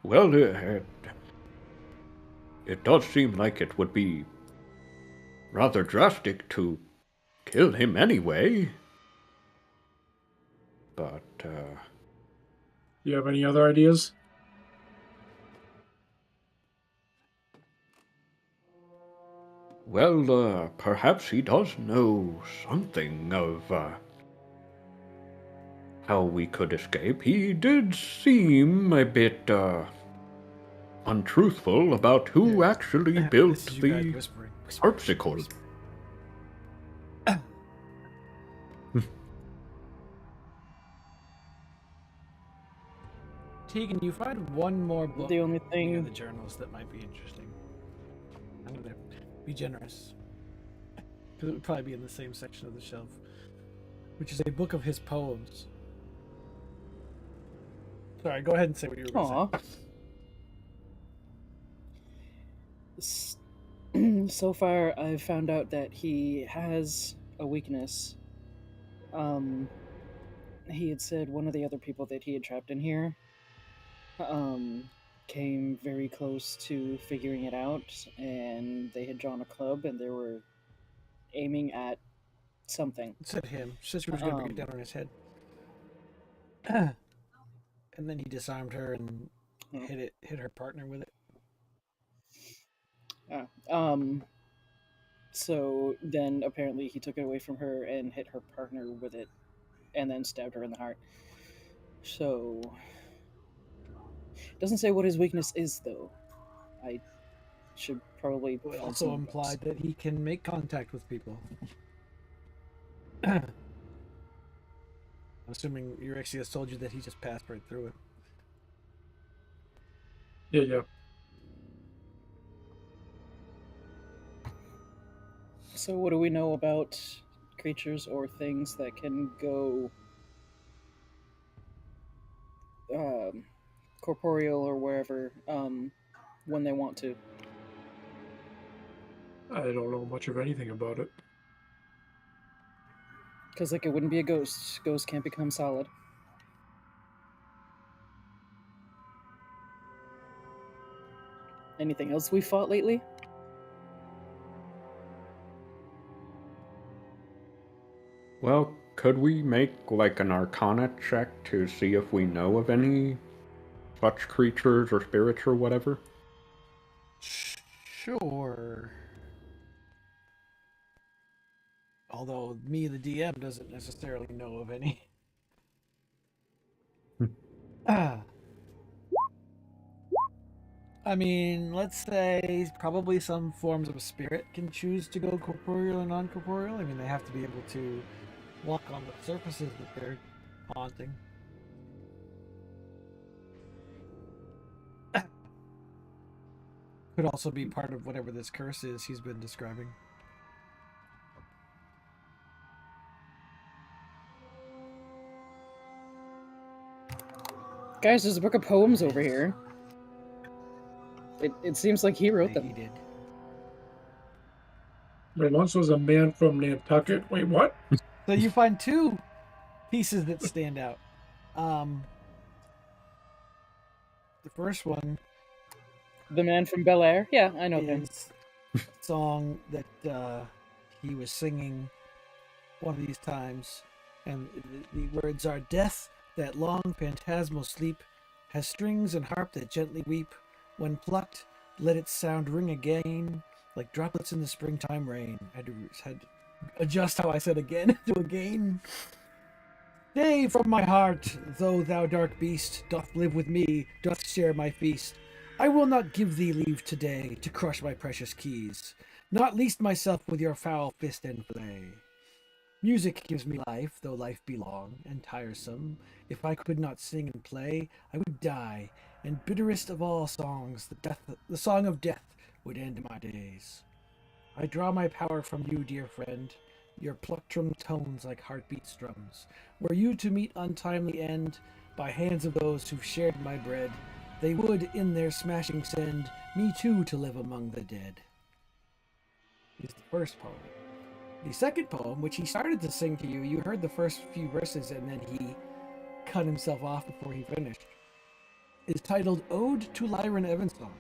Well, it does seem like it would be rather drastic to kill him anyway. But, You have any other ideas? well, perhaps he does know something of, how we could escape. He did seem a bit, untruthful about who actually built This is you guys the whispering. harpsichord. Tegan, you find one more book The only near thing the journals that might be interesting. I'm gonna be generous, because it would probably be in the same section of the shelf, which is a book of his poems. Sorry, go ahead and say what you were going to say. So far, I've found out that he has a weakness. He had said one of the other people that he had trapped in here came very close to figuring it out, and they had drawn a club and they were aiming at something. It said him. She said she was going to bring it down on his head. And then he disarmed her and hit her partner with it. Um, so then apparently he took it away from her and hit her partner with it and then stabbed her in the heart. So doesn't say what his weakness is though. I should probably It find also some notes. implied that he can make contact with people. Assuming Euryxius told you that he just passed right through it. Yeah. So what do we know about creatures or things that can go corporeal or wherever when they want to? I don't know much of anything about it. Because like it wouldn't be a ghost. Ghosts can't become solid. Anything else we fought lately? Well, could we make like an Arcana check to see if we know of any such creatures or spirits or whatever? Sure. Although me, the DM, doesn't necessarily know of any. I mean, let's say probably some forms of spirit can choose to go corporeal and non-corporeal. I mean, they have to be able to walk on the surfaces that they're haunting. Could also be part of whatever this curse is he's been describing. Guys, there's a book of poems over here. It seems like he wrote them. He did. There once was a man from Nantucket. Wait, what? So you find two pieces that stand out. The first one The man from Bel Air? Yeah, I know him. is a song that he was singing one of these times, and the words are: "Death, that long phantasmal sleep, has strings and harp that gently weep. When plucked, let its sound ring again, like droplets in the springtime rain." I had to adjust how I said again to again. "Stay from my heart, though thou dark beast doth live with me, doth share my feast. I will not give thee leave today to crush my precious keys, not least myself with your foul fist and flay. Music gives me life, though life be long and tiresome. If I could not sing and play, I would die, and bitterest of all songs, the song of death would end my days. I draw my power from you, dear friend, your plectrum tones like heartbeat strums. Were you to meet untimely end by hands of those who've shared my bread, they would in their smashing send me too to live among the dead." Is the first poem. The second poem, which he started to sing to you, you heard the first few verses and then he cut himself off before he finished, is titled Ode to Lyron Evensong.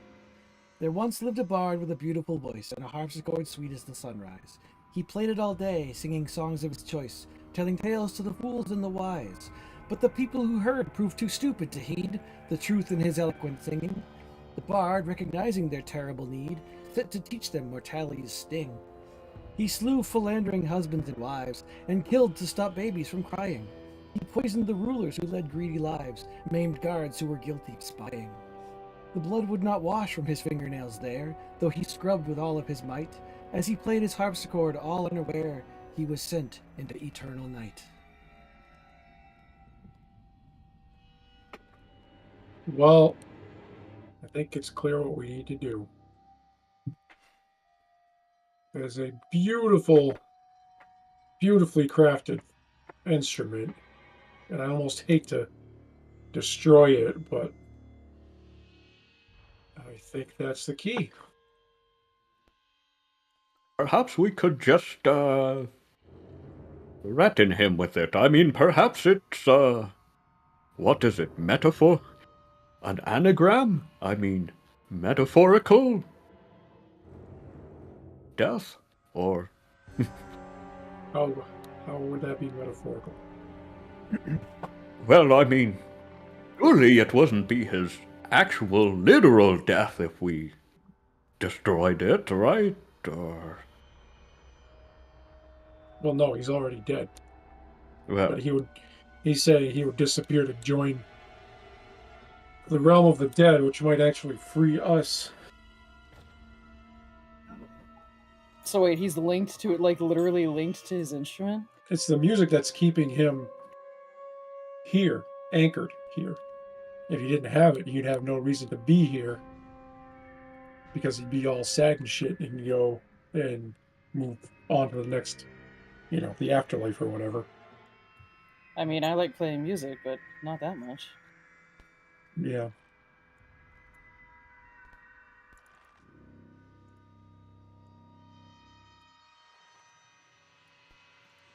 "There once lived a bard with a beautiful voice and a harpsichord sweet as the sunrise. He played it all day, singing songs of his choice, telling tales to the fools and the wise. But the people who heard proved too stupid to heed the truth in his eloquent singing. The bard, recognizing their terrible need, set to teach them mortality's sting. He slew philandering husbands and wives, and killed to stop babies from crying. He poisoned the rulers who led greedy lives, maimed guards who were guilty of spying. The blood would not wash from his fingernails there, though he scrubbed with all of his might. As he played his harpsichord all unaware, he was sent into eternal night." Well, I think it's clear what we need to do. It is a beautiful, beautifully crafted instrument, and I almost hate to destroy it, but I think that's the key. Perhaps we could just, threaten him with it. I mean, perhaps it's, what is it, metaphor? An anagram? I mean, metaphorical? Death? Or... How would that be metaphorical? Well, I mean, surely it wouldn't be his actual literal death if we destroyed it, right? Or Well, no, he's already dead. well, But he say he would disappear to join the realm of the dead, which might actually free us. So wait, he's linked to it, like literally linked to his instrument? It's the music that's keeping him here, anchored here. If he didn't have it, he'd have no reason to be here because he'd be all sad and shit and go and move on to the next, the afterlife or whatever. I mean, I like playing music, but not that much. Yeah.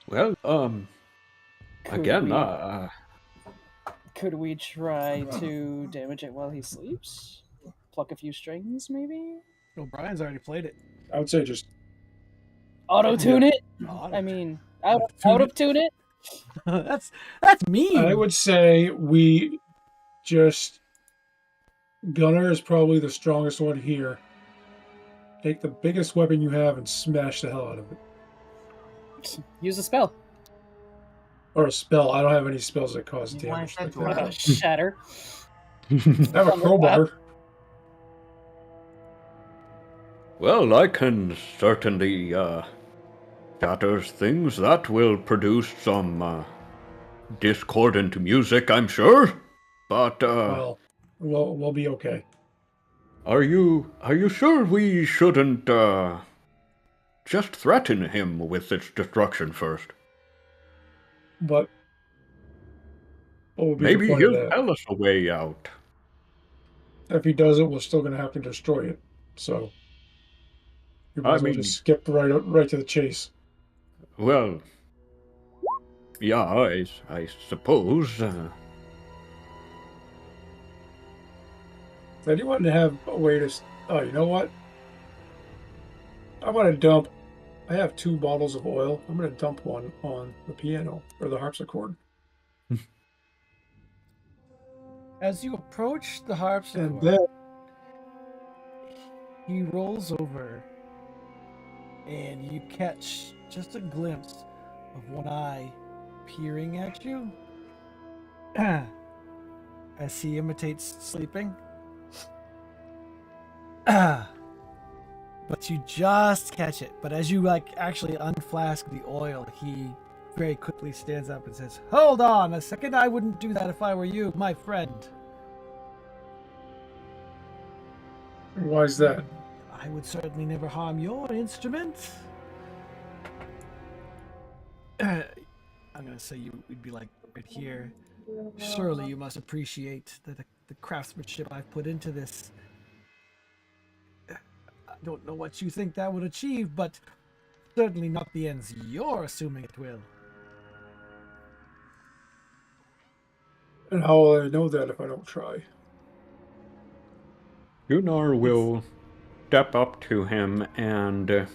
well, Could again, we could we try to damage it while he sleeps? Pluck a few strings, maybe? No, Brian's already played it. I would say just Auto tune it. Auto- I mean, Auto-tune out it? of tune it. that's mean. I would say we just Gunner is probably the strongest one here. Take the biggest weapon you have and smash the hell out of it. Use a spell. Or a spell. I don't have any spells that cause You want damage. that Like to that. happen? Shatter. I have a crowbar. well, I can certainly shatter things that will produce some discordant music, I'm sure. But Well, we'll be okay. are you sure we shouldn't just threaten him with its destruction first? But what would be Maybe the point of he'll that? tell us a way out. If he does it, we're still going to have to destroy it. So you might I as well mean, just skip right to the chase. well, yeah, I suppose. If anyone have a way to, oh, you know what? I'm going to dump. I have 2 bottles of oil. I'm going to dump one on the piano or the harpsichord. As you approach the harpsichord, And then he rolls over, and you catch just a glimpse of one eye peering at you as he imitates sleeping. But you just catch it. But as you actually unflask the oil, he very quickly stands up and says, "Hold on a second. I wouldn't do that if I were you, my friend. why is that? I would certainly never harm your instrument." I'm gonna say we'd be like right here. Surely you must appreciate the craftsmanship I've put into this. I don't know what you think that would achieve, but certainly not the ends you're assuming it will. And how will I know that if I don't try? Gunnar will step up to him and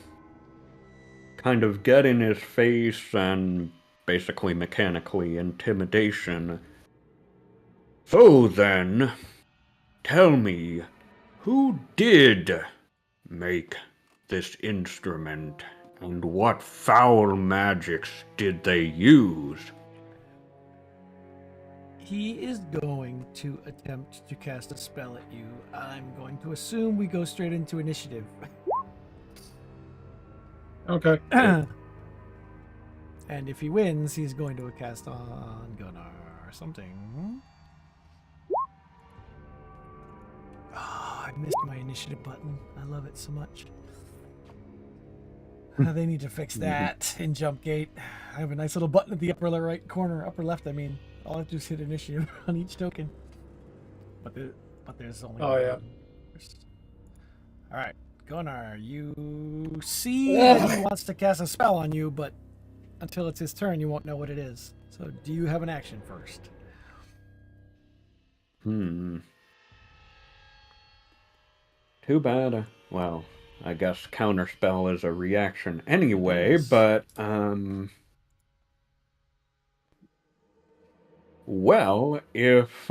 kind of get in his face and basically mechanically intimidation. So then, tell me, who did make this instrument, and what foul magics did they use? He is going to attempt to cast a spell at you. I'm going to assume we go straight into initiative. Okay. And if he wins, he's going to cast on Gunnar or something. Oh, I missed my initiative button. I love it so much. They need to fix that in Jumpgate. I have a nice little button at the upper right corner, upper left, I mean. All I have to do is hit initiative on each token. But there's only Oh, yeah. All right, Gunnar, you see that he wants to cast a spell on you, but until it's his turn, you won't know what it is. So do you have an action first? Too bad. Well, I guess counterspell is a reaction anyway, Yes. but well, if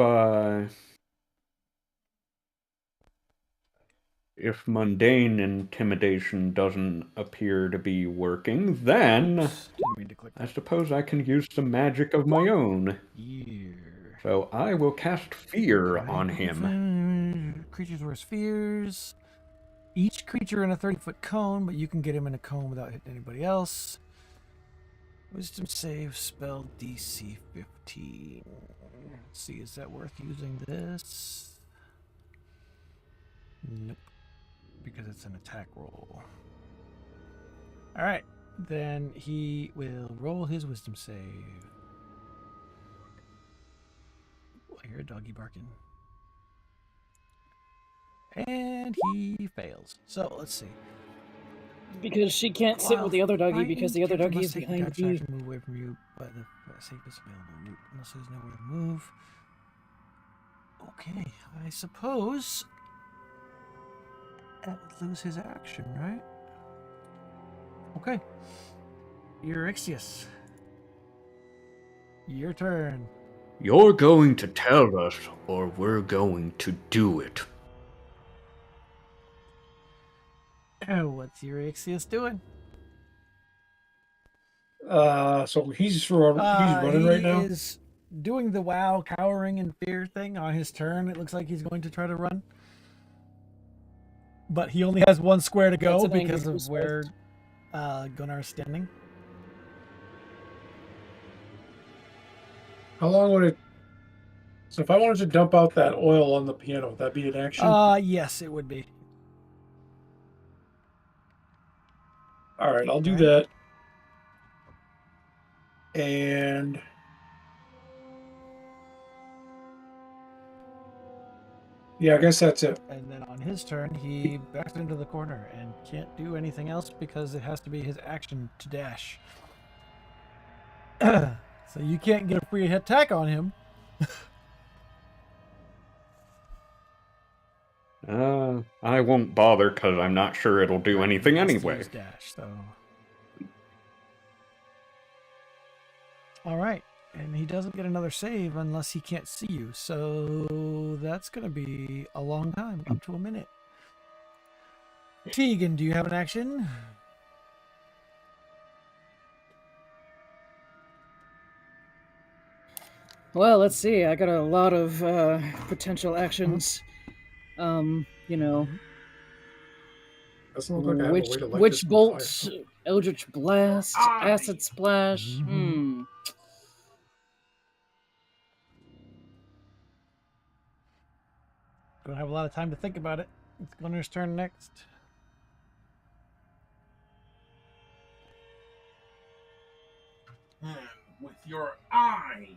if mundane intimidation doesn't appear to be working, then Didn't mean to click I that. suppose I can use some magic of my own. Here. So I will cast fear on him. Creatures wear spheres. Each creature in a 30-foot cone, but you can get him in a cone without hitting anybody else. Wisdom save spell DC 15. Let's see, is that worth using this? Nope. Because it's an attack roll. Alright. Then he will roll his wisdom save. Ooh, I hear a doggy barking. And he fails. So let's see. Because she can't sit with the other doggy because the other doggy is behind you. Move away from you by the safest available route, unless there's nowhere to move. Okay, I suppose that would lose his action, right? Okay. Euryxius. Your turn. You're going to tell us, or we're going to do it. What's Euryxius doing? So he's running right now. He is doing the wow, cowering in fear thing on his turn. It looks like he's going to try to run. But he only has one square to go because of where Gunnar's standing. How long would it? So if I wanted to dump out that oil on the piano, would that be an action? Yes, it would be. All right, I'll do that. And yeah, I guess that's it. And then on his turn, he backs into the corner and can't do anything else because it has to be his action to dash. So you can't get a free attack on him. I won't bother because I'm not sure it'll do anything He has to anyway. use dash, so. All right, and he doesn't get another save unless he can't see you. So that's going to be a long time, up to a minute. Tegan, do you have an action? Well, let's see. I got a lot of potential actions. You know, Doesn't look like I have a way to light Witch this on Bolt, fire. Eldritch Blast, Acid Splash. Mhm. Don't have a lot of time to think about it. It's Gunnar's turn next. With your eye.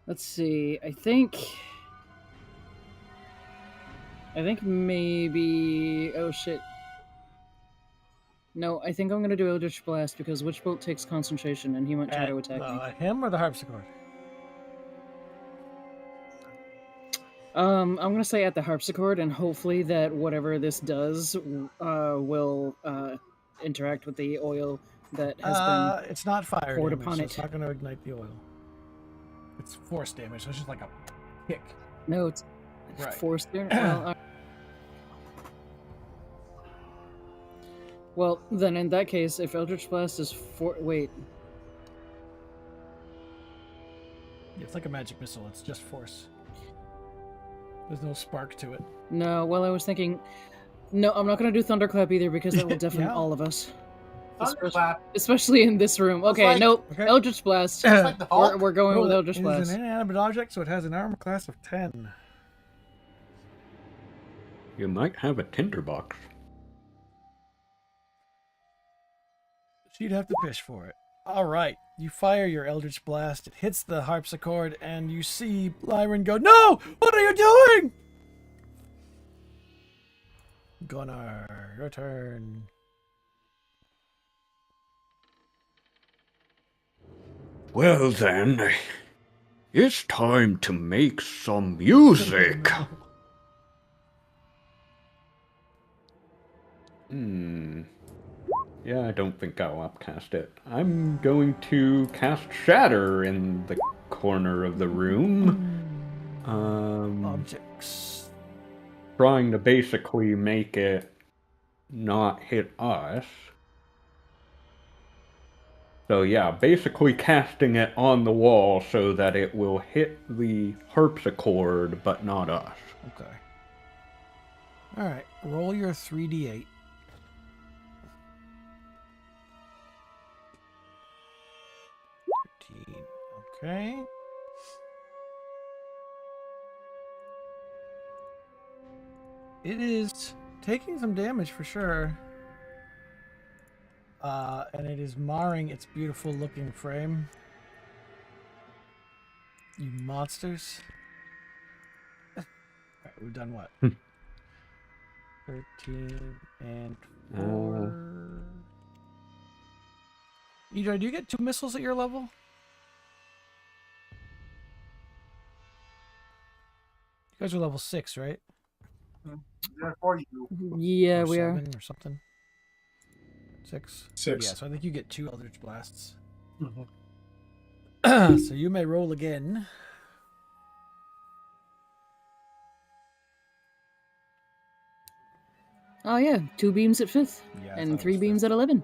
Let's see. I think maybe. Oh shit. No, I think I'm gonna do Eldritch Blast because Witch Bolt takes concentration and he might try to attack me. Him or the harpsichord? I'm gonna say at the harpsichord, and hopefully that whatever this does will interact with the oil that has been. It's not fire poured damage, upon so it. it's not going to ignite the oil. It's force damage, so it's just like a kick. No, it's Right. forced there. Well, well, then in that case, if Eldritch Blast is wait. It's like a magic missile. It's just force. There's no spark to it. No, well, I was thinking. No, I'm not going to do Thunderclap either because that will deafen Yeah. all of us. Thunderclap. Especially in this room. Okay, like- nope. Okay. Eldritch Blast. Just like the Hulk. We're going with Eldritch It is Blast. an inanimate object, so it has an armor class of 10. You might have a tinderbox. She'd have to fish for it. All right, you fire your Eldritch Blast. It hits the harpsichord, and you see Lyran go, "No! What are you doing?" Gunnar, your turn. Well then, it's time to make some music. Yeah, I don't think I'll upcast it. I'm going to cast Shatter in the corner of the room. Objects. trying to basically make it not hit us. So yeah, basically casting it on the wall so that it will hit the harpsichord, but not us. Okay. All right. Roll your 3d8. Okay. It is taking some damage for sure. And it is marring its beautiful looking frame. You monsters. Alright, we've done what? 13 and 4. Edo, do you get 2 missiles at your level? You guys are level 6, right? Therefore, you. Yeah, Or we are. 7 or something. 6? 6. Yeah, so I think you get 2 Eldritch Blasts. Mhm. So you may roll again. Oh yeah, 2 beams at 5th, Yeah, I and thought it 3 was beams at 11.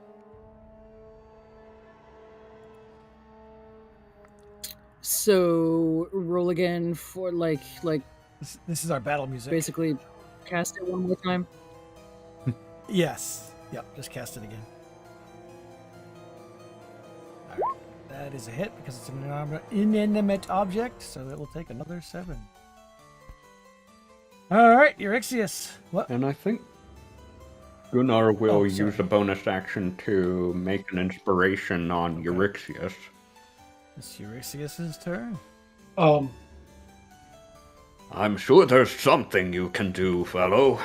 So roll again for like This is our battle music. basically cast it one more time. Yes. Yep, just cast it again. Alright. That is a hit because it's an inanimate object, so it will take another 7. Alright, Euryxius. What? And I think Gunnar will Oh, use sorry. a bonus action to make an inspiration on Okay. Euryxius. It's Euryxius's turn. I'm sure there's something you can do, fellow.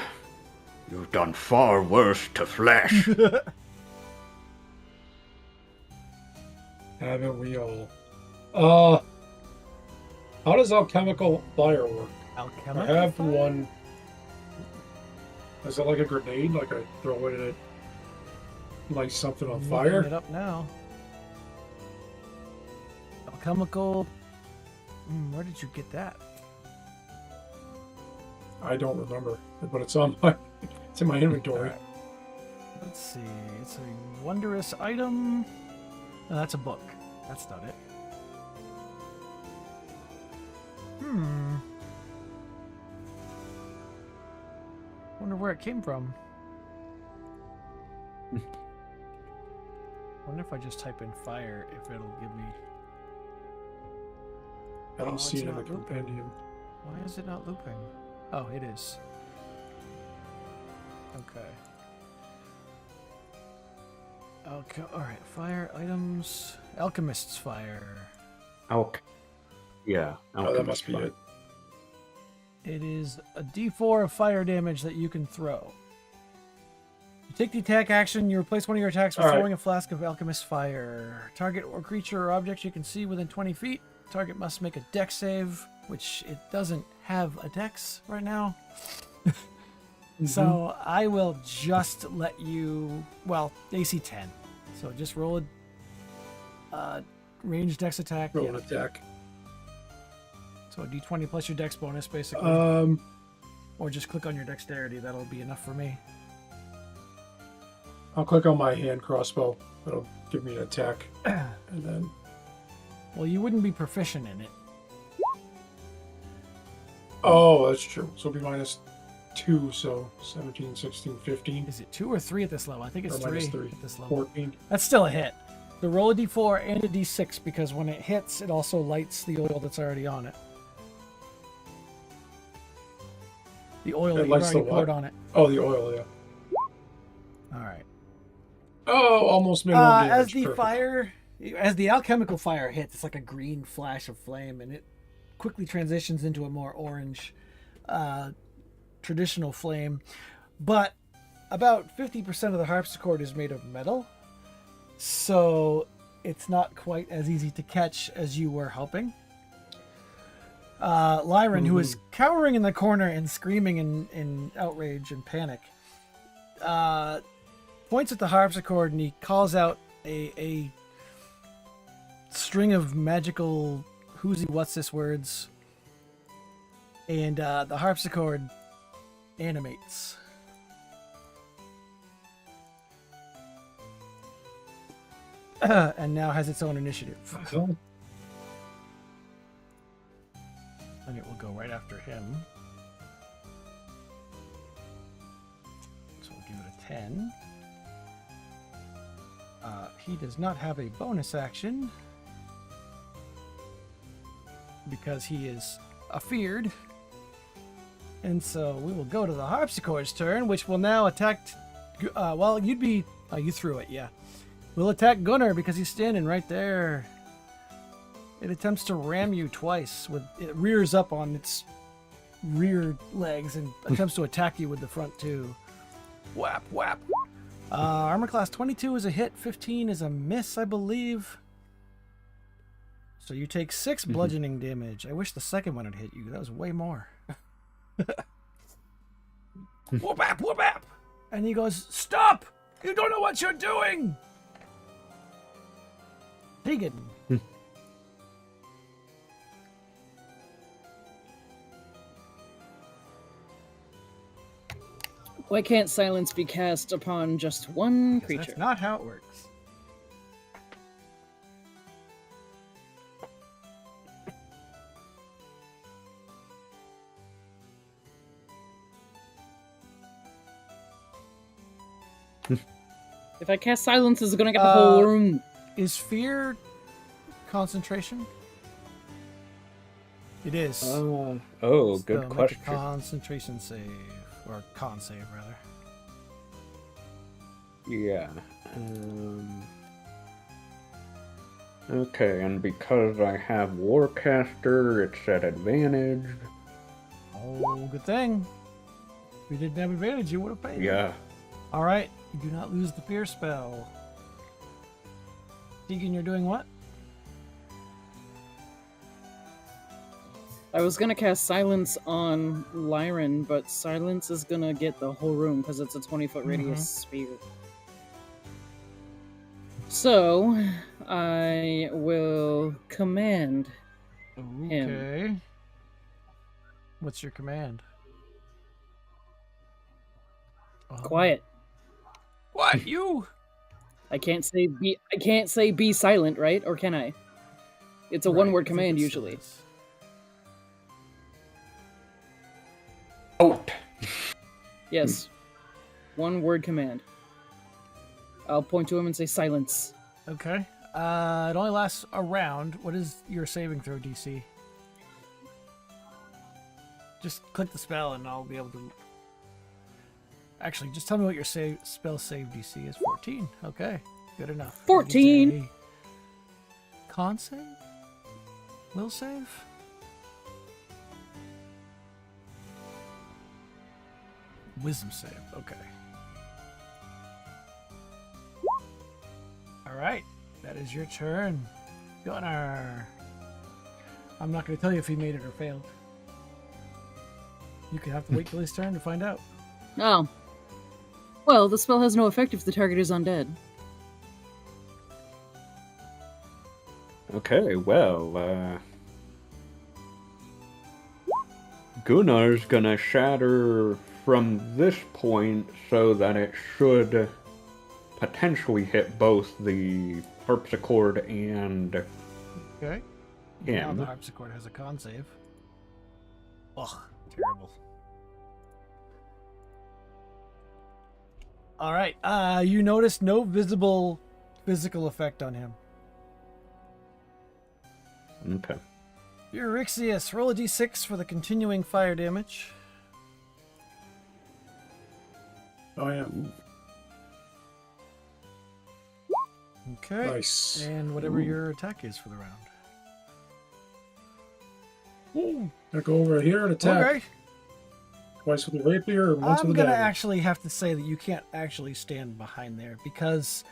You've done far worse to flesh. Haven't we all? How does alchemical fire work? I Alchemical have fire? one. Is it like a grenade? Like I throw it at like something on I'm fire? looking it up now. Alchemical. Where did you get that? I don't remember, but it's on my. It's in my inventory. Alright. Let's see. It's a wondrous item. No, that's a book. That's not it. Wonder where it came from. Wonder if I just type in fire, if it'll give me. I don't Oh, see it's it in the not looping. compendium. Why is it not looping? Oh, it is. Okay. Okay. All right. Fire items. Alchemist's fire. Yeah. Oh, that must be fine. it. It is a D4 of fire damage that you can throw. You take the attack action, you replace one of your attacks with All right. throwing a flask of alchemist fire. Target or creature or object you can see within 20 feet. Target must make a dex save, which it doesn't have a dex right now. So I will just let you, well, AC 10. So just roll a ranged dex attack. Roll Yeah. an attack. So a d20 plus your dex bonus, basically. Or just click on your dexterity. That'll be enough for me. I'll click on my hand crossbow. That'll give me an attack, and then Well, you wouldn't be proficient in it. oh, that's true. So it'll be -2. So 17, 16, 15, Is it 2 or 3 at this level? I think it's or 3 -3, at this level. 14. That's still a hit. So roll a d4 and a d6 because when it hits, it also lights the oil that's already on it. The oil It that you've lights the already poured what? on it. Oh, the oil, yeah. All right. Oh, almost minimum damage. As the Perfect. fire, as the alchemical fire hits, it's like a green flash of flame, and it quickly transitions into a more orange, traditional flame. But about 50% of the harpsichord is made of metal, so it's not quite as easy to catch as you were hoping. Lyran, who is cowering in the corner and screaming in outrage and panic, points at the harpsichord and he calls out a string of magical who's he what's this words, and the harpsichord animates. And now has its own initiative. Oh, And it will go right after him. So we'll give it a 10. He does not have a bonus action because he is afeared. And so we will go to the harpsichord's turn, which will now attack. Well, you'd be. Oh, you threw it, yeah. We'll attack Gunnar because he's standing right there. It attempts to ram you twice. It rears up on its rear legs and attempts to attack you with the front two. Whap, whap. Armor class 22 is a hit, 15 is a miss, I believe. So you take 6 bludgeoning damage. I wish the second one had hit you. That was way more. Whoop, whap, whoop, whap. And he goes, "Stop! You don't know what you're doing!" Tegan. Why can't silence be cast upon just one creature? That's not how it works. If I cast silence, it's gonna get the whole room. Is fear concentration? It is. Oh, So good make a question. concentration save. Or con save, rather. Yeah. Okay, and because I have Warcaster, it's at advantage. Oh, good thing. If you didn't have advantage, you would have paid. Yeah. Alright, you do not lose the fear spell. Tegan, you're doing what? I was gonna cast silence on Lyran, but silence is gonna get the whole room because it's a 20-foot radius sphere. So, I will command him. Okay. What's your command? Quiet. What? You? I can't say be silent, right? Or can I? It's a one-word I think command it usually. still is. Out. Yes. One-word command. I'll point to him and say silence. Okay. It only lasts a round. What is your saving throw DC? Just click the spell and I'll be able to... Actually, just tell me what your spell save DC is. 14. Okay. Good enough. 14! It's a con save? Will save? Wisdom save. Okay. Alright. That is your turn. Gunnar. I'm not going to tell you if he made it or failed. You can have to wait till his turn to find out. Oh. Well, the spell has no effect if the target is undead. Okay, well, Gunnar's gonna shatter from this point so that it should potentially hit both the harpsichord and Okay. Now him. the harpsichord has a con save. Ugh, terrible. Alright, you notice no visible physical effect on him. Okay. Euryxius, roll a d6 for the continuing fire damage. Oh yeah. Okay. Nice. And whatever your attack is for the round. Ooh, I go over here and attack. okay. Twice with the rapier or once I'm with the gonna dagger. actually have to say that you can't actually stand behind there because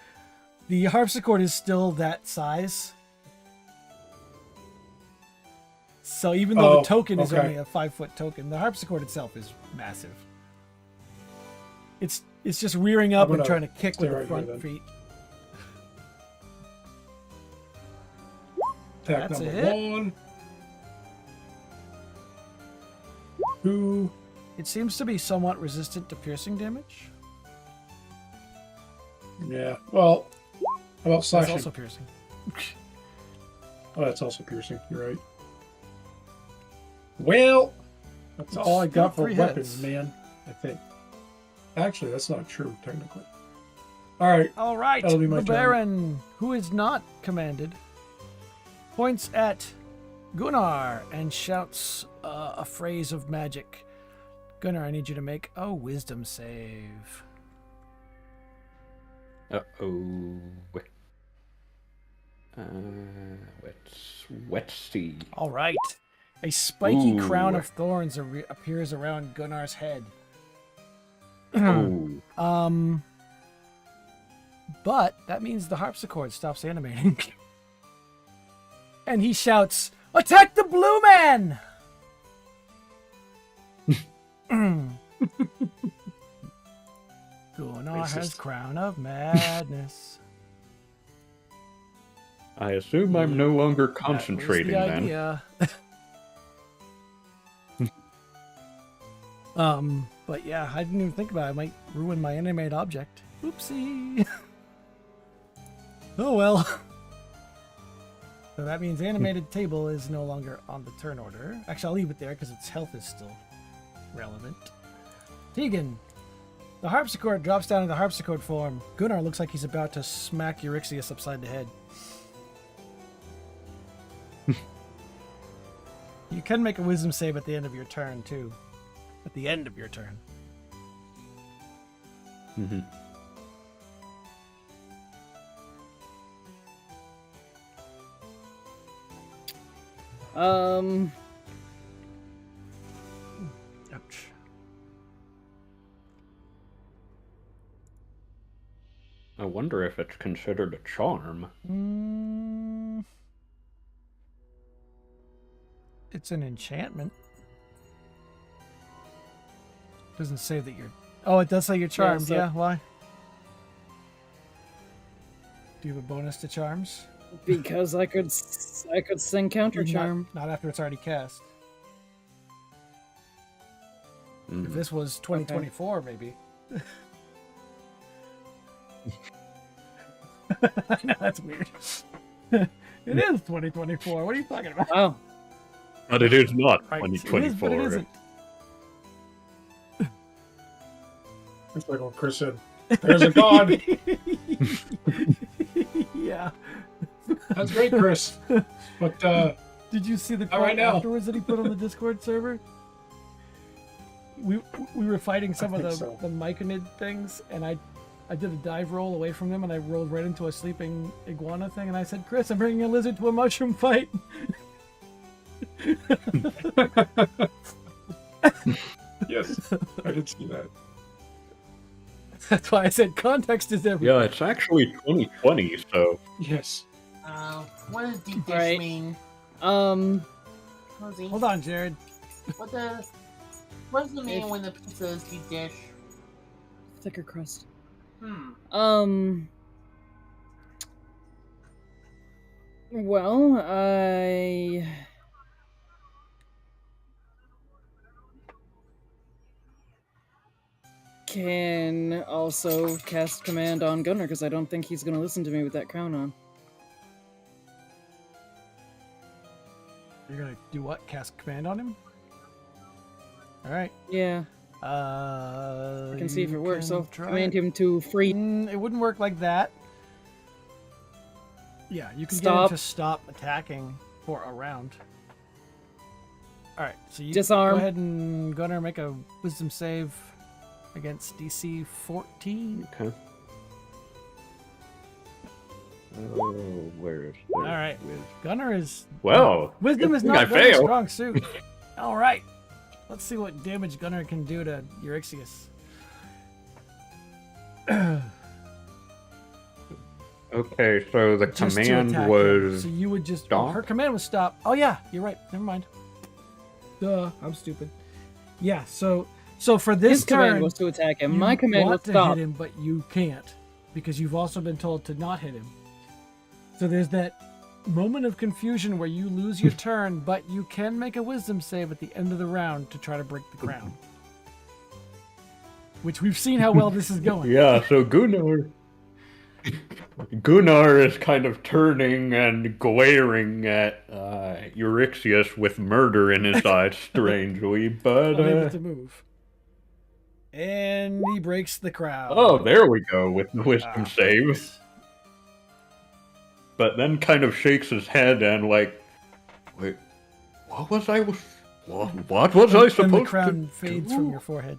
the harpsichord is still that size. So even though Oh, the token is okay. only a 5-foot token, the harpsichord itself is massive. It's just rearing up I'm and gonna trying to kick stay with the right front here then. feet. Attack That's a number hit. 1. 2. It seems to be somewhat resistant to piercing damage. Yeah. Well, how about It's slashing? also piercing. Oh, that's also piercing. You're right. Well, that's all I got for 3 weapons, hits. man. I think. Actually, that's not true, technically. All right. All right, That'll be my the turn. Baron, who is not commanded, points at Gunnar and shouts a phrase of magic. Gunnar, I need you to make a wisdom save. Uh-oh. Let's see. All right. A spiky Ooh. crown of thorns appears around Gunnar's head. Oh. But that means the harpsichord stops animating. And he shouts, "Attack the blue man!" Gunnar has Racist. crown of madness. I assume I'm no longer That was concentrating the then. idea. But yeah, I didn't even think about it. I might ruin my animate object. Oopsie. Oh well. So that means animated table is no longer on the turn order. Actually, I'll leave it there because its health is still relevant. Tegan. The harpsichord drops down in the harpsichord form. Gunnar looks like he's about to smack Euryxius upside the head. You can make a wisdom save at the end of your turn, too. At the end of your turn. Mhm. Ouch. I wonder if it's considered a charm. It's an enchantment. Doesn't say that you're... Oh, it does say you're charmed. so- Yeah, why? Do you have a bonus to charms? Because I could sing counter charm. Not after it's already cast. Mm. If this was 2024, maybe. I know, that's weird. It is 2024. What are you talking about? Wow. But it is not Right, it is, 2024. but it isn't. It's like what Chris said. There's a god. Yeah. That's great, Chris. But Did you see the Not quote right now. afterwards that he put on the Discord server? We were fighting some of think the, so. the Myconid things, and I did a dive roll away from them, and I rolled right into a sleeping iguana thing, and I said, "Chris, I'm bringing a lizard to a mushroom fight." yes, I did see that. That's why I said context is everything. Yeah, it's actually 2020, so Yes. What does deep dish Right. mean? Rosie, Hold on, Jared. what does it mean when the pizza is deep dish? Thicker crust. Hmm. Well, I can also cast command on Gunnar because I don't think he's going to listen to me with that crown on. You're gonna do what? Cast command on him? All right. Yeah, I I can see if it works. I'll command him to free. It wouldn't work like that. Yeah, you can get him Stop. to stop attacking for a round. All right, so you Disarm. go ahead and Gunnar make a wisdom save against DC 14. okay. Oh, where is All right, Gunnar is Well, wisdom is I not Gunnar's fail. strong suit. All right, let's see what damage Gunnar can do to Euryxius. Okay, so the Just to command attack him. was So you would just. stop? Her command was stop. Oh yeah, you're right. Never mind. Duh, I'm stupid. Yeah. So for this His command turn, was to attack him. you My command was want to stop. hit him, but you can't because you've also been told to not hit him. So there's that moment of confusion where you lose your turn, but you can make a wisdom save at the end of the round to try to break the crown. which we've seen how well this is going. Yeah, so Gunnar is kind of turning and glaring at Euryxius with murder in his eyes, strangely, but Unable to move. And he breaks the crowd. oh, there we go with the wisdom Ah, save. But then kind of shakes his head and like, wait, what was I supposed And the to crown fades from do? your forehead.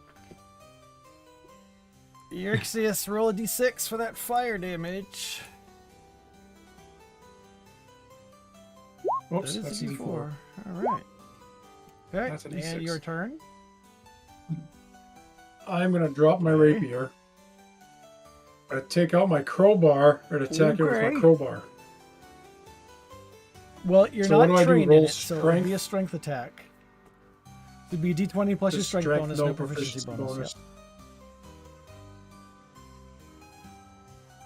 Euryxius, roll a d6 for that fire damage. Oops, That that's is a a D4. d4. Alright. Okay, That's a and D6. your turn. I'm gonna drop my rapier. I'm gonna take out my crowbar and attack it with Okay. my crowbar. Well, you're So what not do I do, trained in roll it, so it'll strength? be a strength attack. It'd be d20 plus your Just strength bonus, no no proficiency bonus.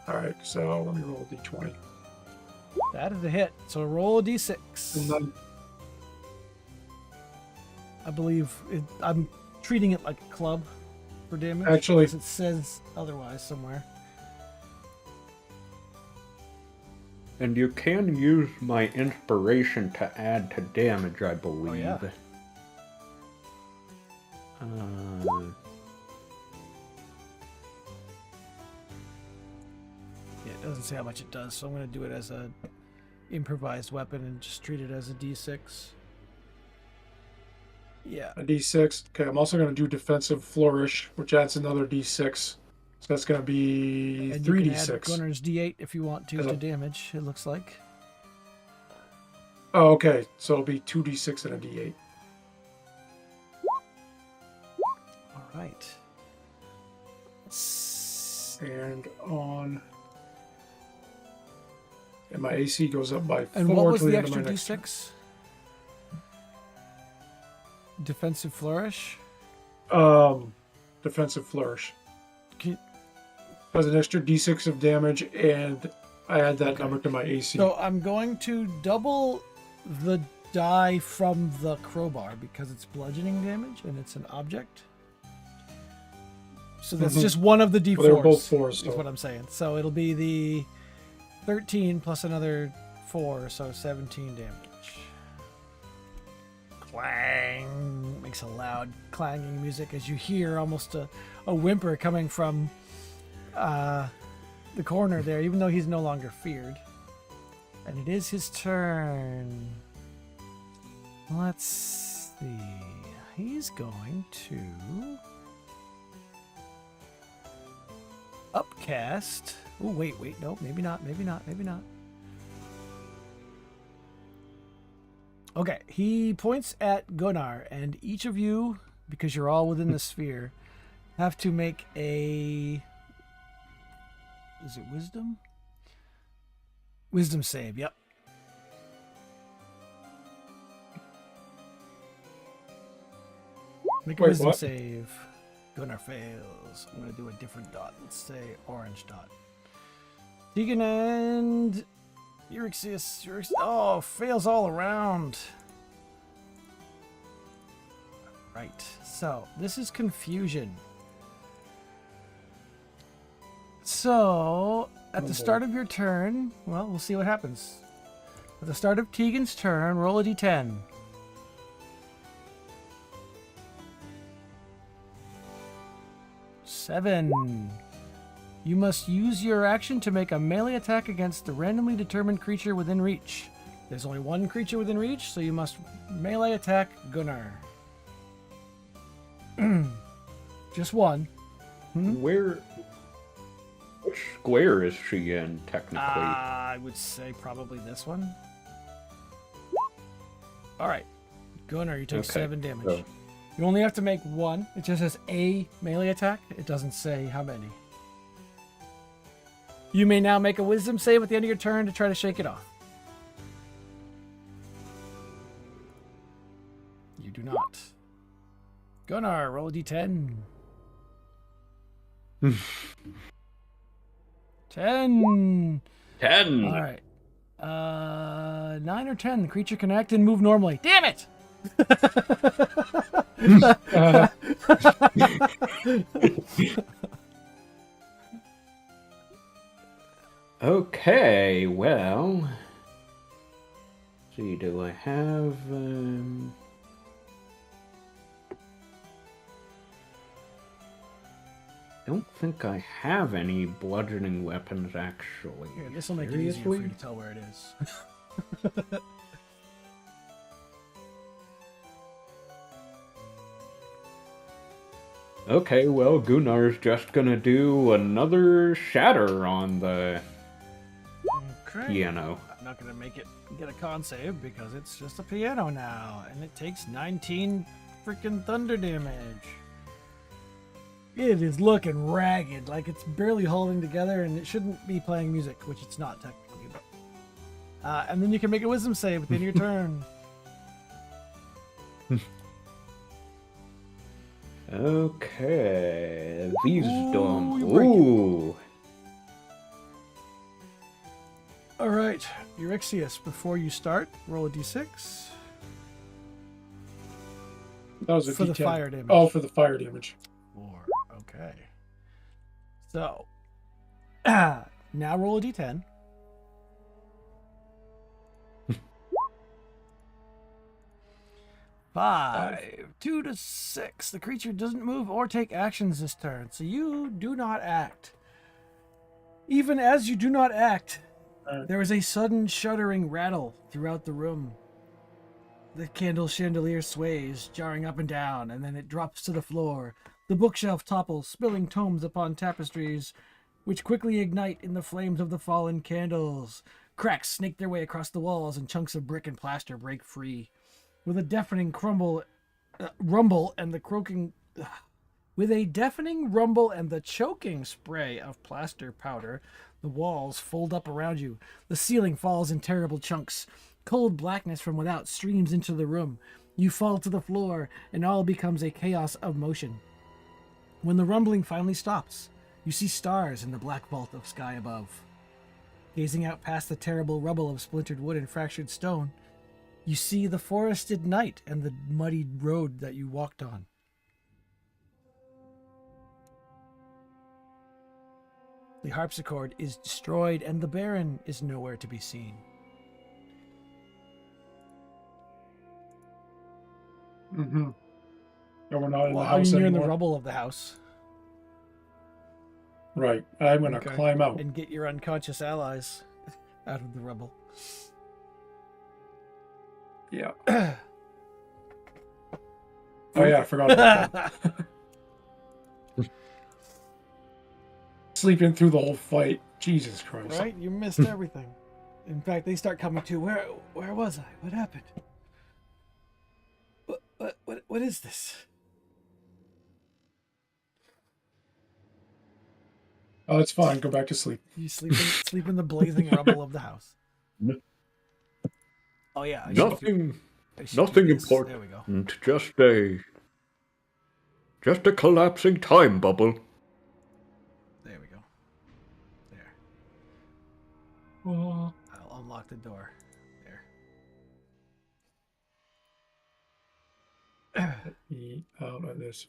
Alright, so let me roll a D20. Yeah. That is a hit. So roll a And d6. then I believe I'm treating it like a club for damage. Actually- because it says otherwise somewhere. And you can use my inspiration to add to damage, I believe. yeah. Yeah, it doesn't say how much it does, so I'm going to do it as a improvised weapon and just treat it as a d6. Yeah. a D6. Okay, I'm also gonna do defensive flourish, which adds another D6. So that's gonna be And you can add 3D6. Gunnar's d8 if you want to Is to it- damage, it looks like. Oh, okay. So it'll be 2D6 and a D8. All right. And on. And my AC goes up by 4 And what was till the end of extra my next turn. d6? Defensive flourish? Defensive flourish. Can- Has an extra D6 of damage, and I add that Okay. number to my AC. So I'm going to double the die from the crowbar because it's bludgeoning damage and it's an object. So that's Mhm. just one of the d4s. Well, they were both fours, is so- what I'm saying. So it'll be the 13 plus another 4, so 17 damage. Clang! Makes a loud clanging music as you hear almost a whimper coming from the corner there, even though he's no longer feared. And it is his turn. Let's see. He's going to upcast. Oh, wait, no, maybe not. Okay, he points at Gunnar, and each of you, because you're all within the sphere, have to make a. Is it wisdom? Wisdom save, yep. Make a Wait, wisdom what? save. Gunnar fails. I'm going to do a different dot. Let's say orange dot. Tegan and Euryxius. Oh, fails all around. Right. So, this is confusion. So, at the start of your turn, well, we'll see what happens. At the start of Tegan's turn, roll a d10. Seven. You must use your action to make a melee attack against the randomly determined creature within reach. There's only one creature within reach, so you must melee attack Gunnar. Just one. Which square is she in, technically? I would say probably this one. Alright. Gunnar, you take Okay, 7 damage. so- You only have to make one. It just says a melee attack. It doesn't say how many. You may now make a wisdom save at the end of your turn to try to shake it off. You do not. Gunnar, roll a d10. 10. 10! All right. 9 or 10. The creature can act and move normally. Damn it! Okay, well. See, do I have. Don't think I have any bludgeoning weapons, actually. Here, this will make it easier for you Seriously? to tell where it is. Okay, well, Gunnar's just gonna do another shatter on the Okay. piano. I'm not gonna make it get a con save because it's just a piano now, and it takes 19 freaking thunder damage. It is looking ragged, like it's barely holding together, and it shouldn't be playing music, which it's not technically. But, and then you can make a wisdom save within your turn. Okay, wisdom. Ooh, you break it. Ooh. All right, Euryxius. Before you start, roll a d6 That was a for the D10. fire damage. Oh, for the fire damage. 4. Okay. So, now roll a d10. Five, 2 to 6. The creature doesn't move or take actions this turn, so you do not act. Even as you do not act, there is a sudden shuddering rattle throughout the room. The candle chandelier sways, jarring up and down, and then it drops to the floor. The bookshelf topples, spilling tomes upon tapestries, which quickly ignite in the flames of the fallen candles. Cracks snake their way across the walls, and chunks of brick and plaster break free. With a deafening rumble and the croaking... With a deafening rumble and the choking spray of plaster powder, the walls fold up around you. The ceiling falls in terrible chunks. Cold blackness from without streams into the room. You fall to the floor, and all becomes a chaos of motion. When the rumbling finally stops, you see stars in the black vault of sky above. Gazing out past the terrible rubble of splintered wood and fractured stone, you see the forested night and the muddied road that you walked on. The harpsichord is destroyed, and the Baron is nowhere to be seen. Mm-hmm. And we're not in the Well, house you're in anymore. the rubble of the house. Right. I'm gonna Okay. climb out. And get your unconscious allies out of the rubble. Yeah. Oh yeah, I forgot about that. Sleeping through the whole fight. Jesus Christ. Right? You missed everything. In fact, they start coming to, where was I? What happened? What is this? Oh, it's fine. Go back to sleep. You sleep in the blazing rubble of the house. Oh yeah. I should Nothing do this. important. There we go. Just a collapsing time bubble. There we go. There. Oh, I'll unlock the door. There. let me out of this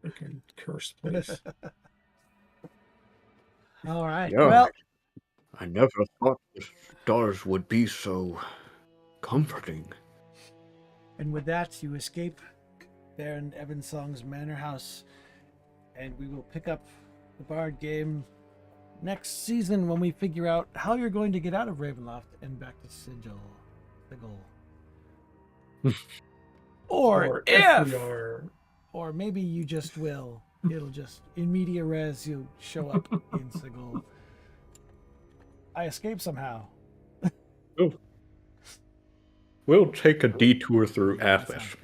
freaking cursed place. All right. Yeah. Well, I never thought the stars would be so comforting. and with that, you escape Baron Evansong's manor house, and we will pick up the Bard game next season when we figure out how you're going to get out of Ravenloft and back to Sigil. Or if we are. Or maybe you just will. It'll just, in media res, you'll show up in Sigil. I escaped somehow. We'll take a detour through Athos.